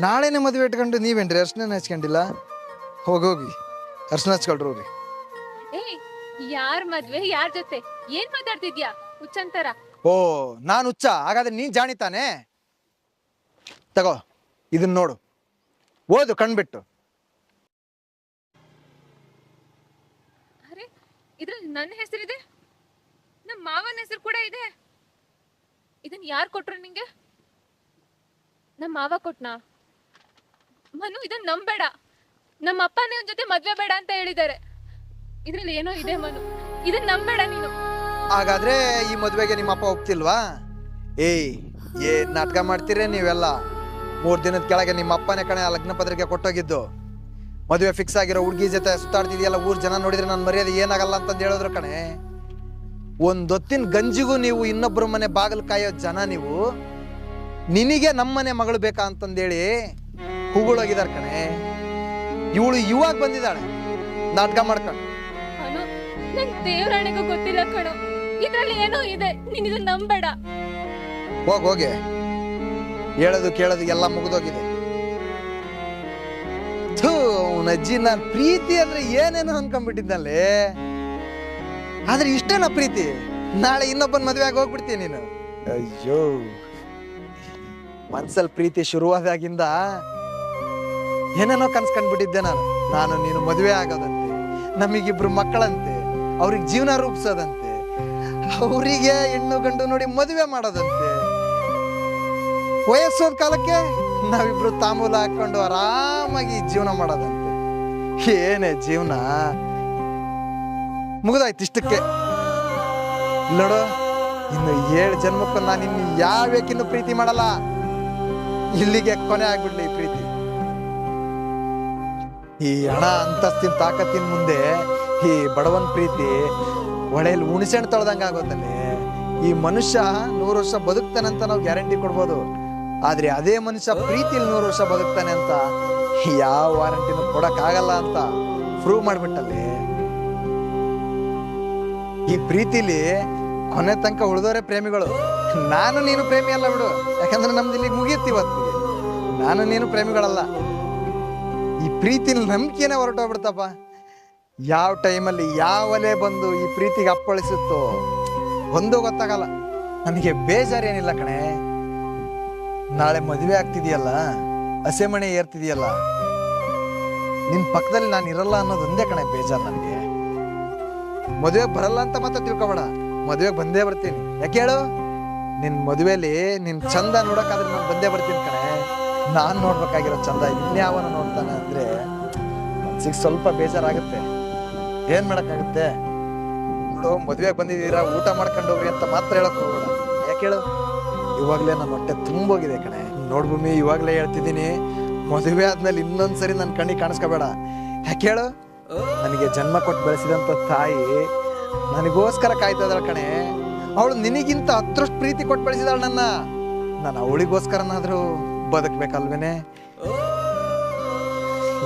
ನಾಳೆನೇ ಮದುವೆ ಇಟ್ಕೊಂಡು ನೀವೇನ್ರಿ ಅರ್ಶನ ಹಚ್ಕೊಂಡಿಲ್ಲ? ಹೋಗಿ ಅರ್ಶನ ಹಚ್ಕೊಳ್ರಿ ಹೋಗ್ರಿ. ಯಾರ್ ಮದ್ವೆ ಯಾರ ಜೊತೆ ಏನ್ ಮಾತಾಡ್ತಿದ್ಯಾ ಹುಚ್ಚಂತರ? ಓ, ನಾನು ಹುಚ್ಚ? ಹಾಗಾದ್ರೆ ನೀನ್ ಜಾಣಿತಾನೆ. ತಗೋ ಇದನ್ನ ನೋಡು, ಓದು ಕಣ್ಬಿಟ್ಟು. ಅರೆ, ಇದ್ರಲ್ಲಿ ನನ್ನ ಹೆಸರಿದೆ, ನಮ್ಮ ಮಾವನ ಹೆಸರು ಕೂಡ ಇದೆ. ಇದನ್ನ ಯಾರು ಕೊಟ್ರು ನಿಂಗೆ? ನಮ್ಮ ಮಾವ ಕೊಟ್ನಾ? ಮನು, ಇದನ್ನ ನಂಬೇಡ. ನಮ್ಮ ಅಪ್ಪ ನಿನ್ ಜೊತೆ ಮದ್ವೆ ಬೇಡ ಅಂತ ಹೇಳಿದ್ದಾರೆ. ಇದ್ರಲ್ಲಿ ಏನೋ ಇದೆ ಮನು, ಇದನ್ನ ನಂಬೇಡ ನೀನು. ಹಾಗಾದ್ರೆ ಈ ಮದುವೆಗೆ ನಿಮ್ಮ ಅಪ್ಪ ಒಪ್ತಿಲ್ವಾ? ಏನ್ ನಾಟಕ ಮಾಡ್ತೀರೇ ನೀವೆಲ್ಲ? 3 ದಿನದ ಕೆಳಗೆ ನಿಮ್ಮ ಅಪ್ಪನೇ ಕಣೆ ಆ ಲಗ್ನ ಪತ್ರಿಕೆ ಕೊಟ್ಟೋಗಿದ್ದು. ಮದುವೆ ಫಿಕ್ಸ್ ಆಗಿರೋ ಹುಡುಗಿ ಜೊತೆ ಸುತ್ತಾಡ್ತಿದ್ಯಲ್ಲ, ಊರ್ ಜನ ನೋಡಿದ್ರೆ ನನ್ನ ಮರ್ಯಾದೆ ಏನಾಗಲ್ಲ ಅಂತಂದು ಹೇಳಿದ್ರು ಕಣೆ. ಒಂದೊತ್ತಿನ ಗಂಜಿಗೂ ನೀವು ಇನ್ನೊಬ್ಬರ ಮನೆ ಬಾಗಿಲು ಕಾಯೋ ಜನ ನೀವು. ನಿನಗೆ ನಮ್ಮನೆ ಮಗಳು ಬೇಕಾ ಅಂತಂದೇಳಿ ಹೂಗಳೋಗಿದಾರ ಕಣೆ. ಇವಳು ಇವಾಗ ಬಂದಿದ್ದಾಳೆ ನಾಟಕ ಮಾಡ್ಕೊಂಡು. ನನ್ ದೇವರಾಣಿಗೂ ಗೊತ್ತಿಲ್ಲ ಕಣೋ, ಇದ್ರಲ್ಲಿ ಏನೋ ಇದೆ, ನೀನ್ ಇದನ್ನ ನಂಬೇಡ. ಹೋಗಿ ಹೇಳೋದು ಕೇಳೋದು ಎಲ್ಲ ಮುಗಿದೋಗಿದೆ. ಅಜ್ಜಿ, ನಾನ್ ಪ್ರೀತಿ ಅಂದ್ರೆ ಏನೇನು ಅನ್ಕೊಂಡ್ಬಿಟ್ಟಿದ್ದಲ್ಲಿ. ಆದ್ರೆ ಇಷ್ಟೇನ ಪ್ರೀತಿ? ನಾಳೆ ಇನ್ನೊಬ್ಬನ್ ಮದ್ವೆ ಆಗಿ ಹೋಗ್ಬಿಡ್ತೀನಿ ನೀನು. ಅಯ್ಯೋ, ಮನ್ಸಲ್ ಪ್ರೀತಿ ಶುರುವಾದಾಗಿಂದ ಏನೇನೋ ಕನ್ಸ್ಕೊಂಡ್ಬಿಟ್ಟಿದ್ದೆ ನಾನು ನೀನು ಮದುವೆ ಆಗೋದಂತೆ, ನಮಗಿಬ್ರು ಮಕ್ಕಳಂತೆ, ಅವ್ರಿಗೆ ಜೀವನ ರೂಪಿಸೋದಂತೆ, ಅವರಿಗೆ ಹೆಣ್ಣು ಗಂಡು ನೋಡಿ ಮದುವೆ ಮಾಡೋದಂತೆ, ವಯಸ್ಸೋದ ಕಾಲಕ್ಕೆ ನಾವಿಬ್ರು ತಾಂಬೂಲ ಹಾಕೊಂಡು ಆರಾಮಾಗಿ ಜೀವನ ಮಾಡೋದಂತೆ. ಏನೇ ಜೀವನ? ಮುಗಿದಾಯ್ತು ಇಷ್ಟಕ್ಕೆ. ನೋಡು, ಇನ್ನು 7 ಜನ್ಮಕ್ಕೂ ನಾನು ಇನ್ನು ಯಾವ್ಯಾಕಿನ್ನು ಪ್ರೀತಿ ಮಾಡಲ್ಲ. ಇಲ್ಲಿಗೆ ಕೊನೆ ಆಗ್ಬಿಡ್ಲಿ ಈ ಪ್ರೀತಿ. ಈ ಹಣ ಅಂತಸ್ತಿನ ತಾಕತ್ತಿನ ಮುಂದೆ ಈ ಬಡವನ್ ಪ್ರೀತಿ ಒಳೆಯಲ್ಲಿ ಉಣಿಸೆಣ್ ತೊಳ್ದಂಗ ಆಗೋದಲ್ಲಿ. ಈ ಮನುಷ್ಯ 100 ವರ್ಷ ಬದುಕ್ತಾನಂತ ನಾವು ಗ್ಯಾರಂಟಿ ಕೊಡ್ಬೋದು, ಆದ್ರೆ ಅದೇ ಮನುಷ್ಯ ಪ್ರೀತಿಲಿ 100 ವರ್ಷ ಬದುಕ್ತಾನೆ ಅಂತ ಯಾವ ವಾರಂಟಿನೂ ಕೊಡಕ್ ಆಗಲ್ಲ ಅಂತ ಪ್ರೂವ್ ಮಾಡ್ಬಿಟ್ಟಲ್ಲಿ. ಈ ಪ್ರೀತಿಲಿ ಕೊನೆ ತನಕ ಉಳಿದವರೇ ಪ್ರೇಮಿಗಳು. ನಾನು ನೀನು ಪ್ರೇಮಿ ಅಲ್ಲ ಬಿಡು, ಯಾಕಂದ್ರೆ ನಮ್ದು ಇಲ್ಲಿಗೆ ಮುಗಿಯುತ್ತೆ ಇವತ್ತಿಗೆ. ನಾನು ನೀನು ಪ್ರೇಮಿಗಳಲ್ಲ. ಈ ಪ್ರೀತಿಲಿ ನಂಬಿಕೆನೇ ಹೊರಟೋಗ್ಬಿಡ್ತಪ್ಪ. ಯಾವ ಟೈಮಲ್ಲಿ ಯಾವಲೇ ಬಂದು ಈ ಪ್ರೀತಿಗೆ ಅಪ್ಪಳಿಸುತ್ತೋ ಒಂದು ಗೊತ್ತಾಗಲ್ಲ. ನನಗೆ ಬೇಜಾರೇನಿಲ್ಲ ಕಣೆ. ನಾಳೆ ಮದುವೆ ಆಗ್ತಿದೆಯಲ್ಲ, ಹಸೆಮಣೆ ಏರ್ತಿದೆಯಲ್ಲ, ನಿನ್ ಪಕ್ಕದಲ್ಲಿ ನಾನು ಇರಲ್ಲ ಅನ್ನೋದೊಂದೇ ಕಣೆ ಬೇಜಾರು ನನಗೆ. ಮದುವೆಗೆ ಬರಲ್ಲ ಅಂತ ಮಾತ್ರ ತಿಳ್ಕೊಬೇಡ, ಮದುವೆಗೆ ಬಂದೇ ಬರ್ತೀನಿ. ಯಾಕೆ ಹೇಳು? ನಿನ್ ಮದುವೆಲಿ ನಿನ್ ಚಂದ ನೋಡಕ್ಕಾದ್ರೆ ನಾನು ಬಂದೇ ಬರ್ತೀನಿ ಕಣೆ. ನಾನ್ ನೋಡ್ಬೇಕಾಗಿರೋ ಚಂದ ಇನ್ಯಾವನ ನೋಡ್ತಾನೆ ಅಂದ್ರೆ ಮನ್ಸಿಗೆ ಸ್ವಲ್ಪ ಬೇಜಾರಾಗುತ್ತೆ. ಏನ್ ಮಾಡಕ್ಕಾಗುತ್ತೆ? ನೋಡು, ಮದುವೆಗೆ ಬಂದಿದ್ದೀರಾ, ಊಟ ಮಾಡ್ಕೊಂಡು ಹೋಗ್ರಿ ಅಂತ ಮಾತ್ರ ಹೇಳಕ್ ಹೋಗ್ಬೇಡ. ಯಾಕೆ ಹೇಳು? ಇವಾಗ್ಲೇ ನನ್ನ ಹೊಟ್ಟೆ ತುಂಬೋಗಿದೆ ಕಣೆ. ನೋಡ್ ಭೂಮಿ, ಇವಾಗ್ಲೇ ಹೇಳ್ತಿದ್ದೀನಿ, ಮದುವೆ ಆದ್ಮೇಲೆ ಇನ್ನೊಂದ್ಸರಿ ನನ್ನ ಕಣ್ಣಿಗೆ ಕಾಣಿಸ್ಕೋಬೇಡ. ಯಾಕೆ ಹೇಳು? ನನಗೆ ಜನ್ಮ ಕೊಟ್ಟು ಬೆಳೆಸಿದಂತ ತಾಯಿ ನನಗೋಸ್ಕರ ಕಾಯ್ತಾ ಇದ್ದಾಳ ಕಣೆ. ಅವಳು ನಿನಗಿಂತ 10ರಷ್ಟು ಪ್ರೀತಿ ಕೊಟ್ಟು ಬೆಳೆಸಿದಾಳ ನನ್ನ. ನಾನು ಅವಳಿಗೋಸ್ಕರನಾದ್ರೂ ಬದುಕ್ಬೇಕಲ್ವೇನೆ?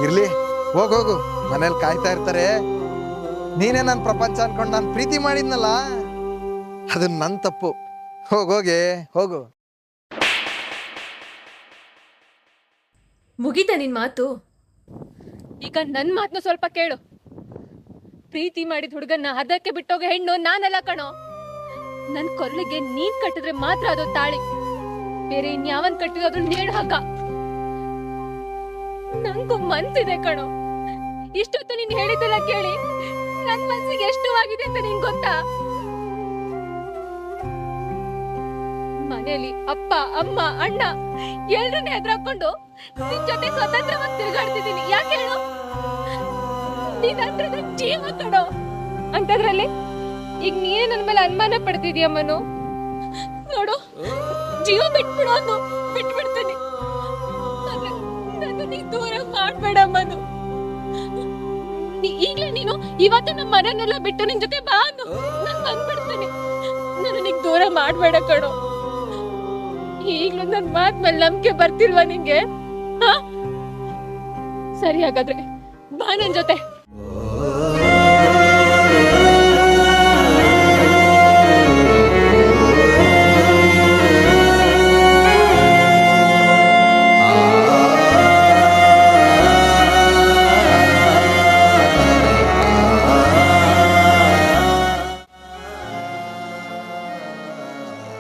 ಇರ್ಲಿ, ಹೋಗೋಗು, ಮನೇಲಿ ಕಾಯ್ತಾ ಇರ್ತಾರೆ. ನೀನೇ ನನ್ನ ಪ್ರಪಂಚ ಅನ್ಕೊಂಡು ನಾನು ಪ್ರೀತಿ ಮಾಡಿದ್ನಲ್ಲ, ಅದು ನನ್ನ ತಪ್ಪು. ಹೋಗೋಗೆ ಹೋಗು. ಮುಗೀತ ನಿನ್ ಮಾತು? ಈಗ ನನ್ ಮಾತನ್ನು ಸ್ವಲ್ಪ ಕೇಳು. ಪ್ರೀತಿ ಮಾಡಿದ ಹುಡುಗನ್ನ ಹದಕ್ಕೆ ಬಿಟ್ಟೋಗ ಹೆಣ್ಣು ನಾನಲ್ಲ ಕಣೋ. ನನ್ ಕೊರಳಿಗೆ ನೀನ್ ಕಟ್ಟಿದ್ರೆ ಮಾತ್ರ ಅದು ತಾಳಿ, ಬೇರೆ ಇನ್ಯಾವನ್ ಕಟ್ಟಿದ್ರು ನೇಣು ಹಗ್ಗ. ನಂಗೂ ಮನ್ಸಿದೆ ಕಣೋ. ಇಷ್ಟೊತ್ತು ನೀನ್ ಹೇಳಿದ್ದೆಲ್ಲ ಕೇಳಿ ನನ್ ಮನ್ಸಿಗೆ ಎಷ್ಟು ಆಗಿದೆ ಅಂತ ನಿನ್ ಗೊತ್ತಾ? ಮನೆಯಲ್ಲಿ ಅಪ್ಪ ಅಮ್ಮ ಅಣ್ಣ ಎಲ್ರನ್ನೇ ಎದುರಾಕೊಂಡು ನಿನ್ ಜೊತೆ ಸ್ವತಂತ್ರವಾಗಿ ತಿರುಗಾಡ್ತಿದ್ದೀನಿ. ಯಾಕೆ ಹೇಳು? ನೀನಂದ್ರೆ ನನ್ ಜೀವ ಕಣೋ. ಅಂತದ್ರಲ್ಲಿ ಈಗ ನೀನೇ ನನ್ ಮೇಲೆ ಅನುಮಾನ ಪಡ್ತಿದ್ಯಾ ಮನು? ನೋಡು, ಜೀವ ಬಿಟ್ಬಿಡು ಅನ್ನು ಬಿಟ್ಬಿಡ್ತೀನಿ. ನನ್ನ ನೀ ದೂರ ಮಾಡ್ಬೇಡ ಮನು. ಈಗ್ಲೇ ನೀನು ಇವತ್ತು ನಮ್ಮ ಮನೆಯನ್ನೆಲ್ಲ ಬಿಟ್ಟು ನಿನ್ ಜೊತೆ ಬಾ ಅನ್ನು. ನಾನ್ ಬಂದ್ಬಿಡ್ತೀನಿ. ನನಗ್ ದೂರ ಮಾಡ್ಬೇಡ ಕಣೋ. ಈಗ್ಲೂ ನನ್ ಮಾತ್ ಮೇಲೆ ನಂಬಿಕೆ ಬರ್ತಿಲ್ವಾ ನಿಂಗೆ? ಸರಿ, ಹಾಗಾದ್ರೆ ಬಾ ನನ್ ಜೊತೆ.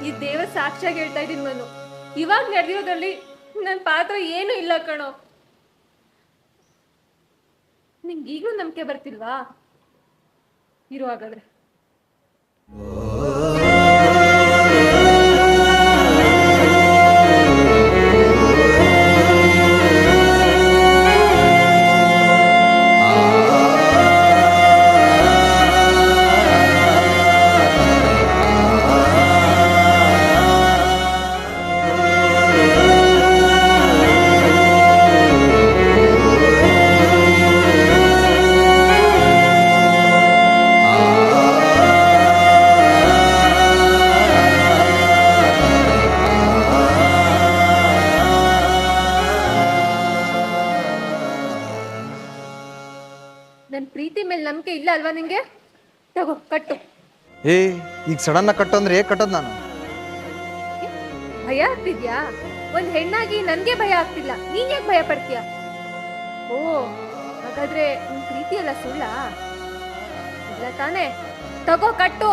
ಈ ದೇವ ಸಾಕ್ಷಿಯಾಗಿ ಹೇಳ್ತಾ ಇದೀನಿ ಮನು, ಇವಾಗ ನಡೆದಿರೋದ್ರಲ್ಲಿ ನನ್ ಪಾತ್ರ ಏನು ಇಲ್ಲ ಕಣೋ. ನಿಂಗೆ ಈಗಲೂ ನಂಬಿಕೆ ಬರ್ತಿಲ್ವಾ? ಇರು ಹಾಗಾದ್ರೆ. ನನ್ ಪ್ರೀತಿ ಮೇಲೆ ನಂಬಿಕೆ ಇಲ್ಲ ಅಲ್ವಾ ನಿಂಗೆ? ತಗೋ ಕಟ್ಟು. ಈಗ ಸಡನ್ ಕಟ್ಟು ಅಂದ್ರೆ ಹೇಗೆ ಕಟ್ಟೋದು ನಾನು? ಭಯ ಆಗ್ತಿದ್ಯಾ? ಒಂದ್ ಹೆಣ್ಣಾಗಿ ನನ್ಗೆ ಭಯ ಆಗ್ತಿಲ್ಲ, ನೀನ್ ಯಾಕೆ ಭಯ ಪಡ್ತೀಯ? ಓ, ಹಾಗಾದ್ರೆ ನಿನ್ ಪ್ರೀತಿ ಎಲ್ಲ ಸುಳ್ಳ? ಇಲ್ಲ ತಾನೇ? ತಗೋ ಕಟ್ಟು.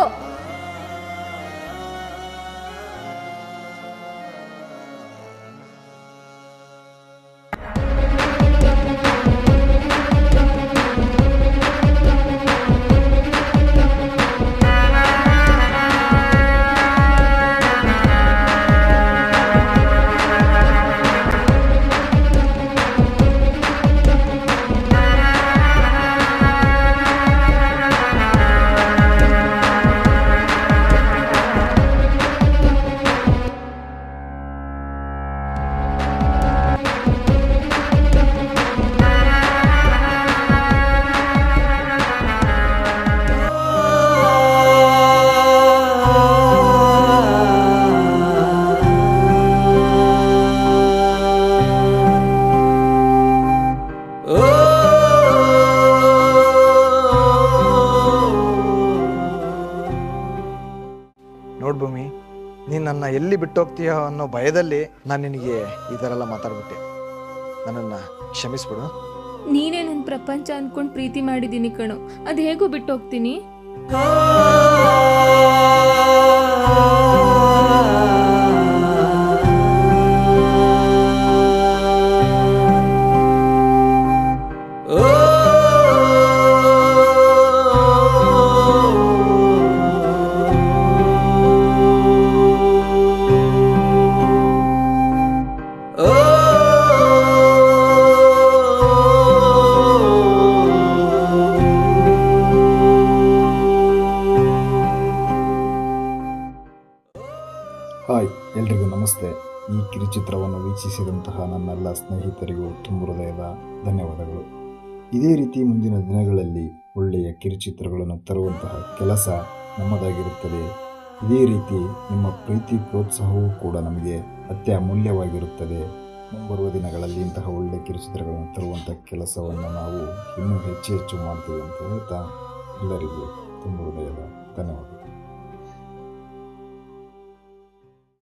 ನೋಡ್ ಭೂಮಿ, ನೀನು ನನ್ನ ಎಲ್ಲಿ ಬಿಟ್ಟೋಗ್ತೀಯೋ ಅನ್ನೋ ಭಯದಲ್ಲಿ ನಾನು ನಿನಗೆ ಈ ಥರ ಎಲ್ಲ ಮಾತಾಡ್ಬಿಟ್ಟೆ. ನನ್ನನ್ನು ಕ್ಷಮಿಸ್ಬಿಡು. ನೀನೇ ನನ್ನ ಪ್ರಪಂಚ ಅನ್ಕೊಂಡು ಪ್ರೀತಿ ಮಾಡಿದ್ದೀನಿ ಕಣೋ, ಅದು ಹೇಗೂ ಬಿಟ್ಟು ಹೋಗ್ತೀನಿ? ಹಾಯ್, ಎಲ್ರಿಗೂ ನಮಸ್ತೆ. ಈ ಕಿರುಚಿತ್ರವನ್ನು ವೀಕ್ಷಿಸಿದಂತಹ ನನ್ನೆಲ್ಲ ಸ್ನೇಹಿತರಿಗೂ ತುಂಬ ಹೃದಯದ ಧನ್ಯವಾದಗಳು. ಇದೇ ರೀತಿ ಮುಂದಿನ ದಿನಗಳಲ್ಲಿ ಒಳ್ಳೆಯ ಕಿರುಚಿತ್ರಗಳನ್ನು ತರುವಂತಹ ಕೆಲಸ ನಮ್ಮದಾಗಿರುತ್ತದೆ. ಇದೇ ರೀತಿ ನಿಮ್ಮ ಪ್ರೀತಿ ಪ್ರೋತ್ಸಾಹವೂ ಕೂಡ ನಮಗೆ ಅತ್ಯಮೂಲ್ಯವಾಗಿರುತ್ತದೆ. ಮುಂಬರುವ ದಿನಗಳಲ್ಲಿ ಇಂತಹ ಒಳ್ಳೆಯ ಕಿರುಚಿತ್ರಗಳನ್ನು ತರುವಂಥ ಕೆಲಸವನ್ನು ನಾವು ಇನ್ನೂ ಹೆಚ್ಚು ಹೆಚ್ಚು ಮಾಡ್ತೀವಿ ಅಂತ ಹೇಳ್ತಾ ಎಲ್ಲರಿಗೂ ತುಂಬ ಹೃದಯದ ಧನ್ಯವಾದ.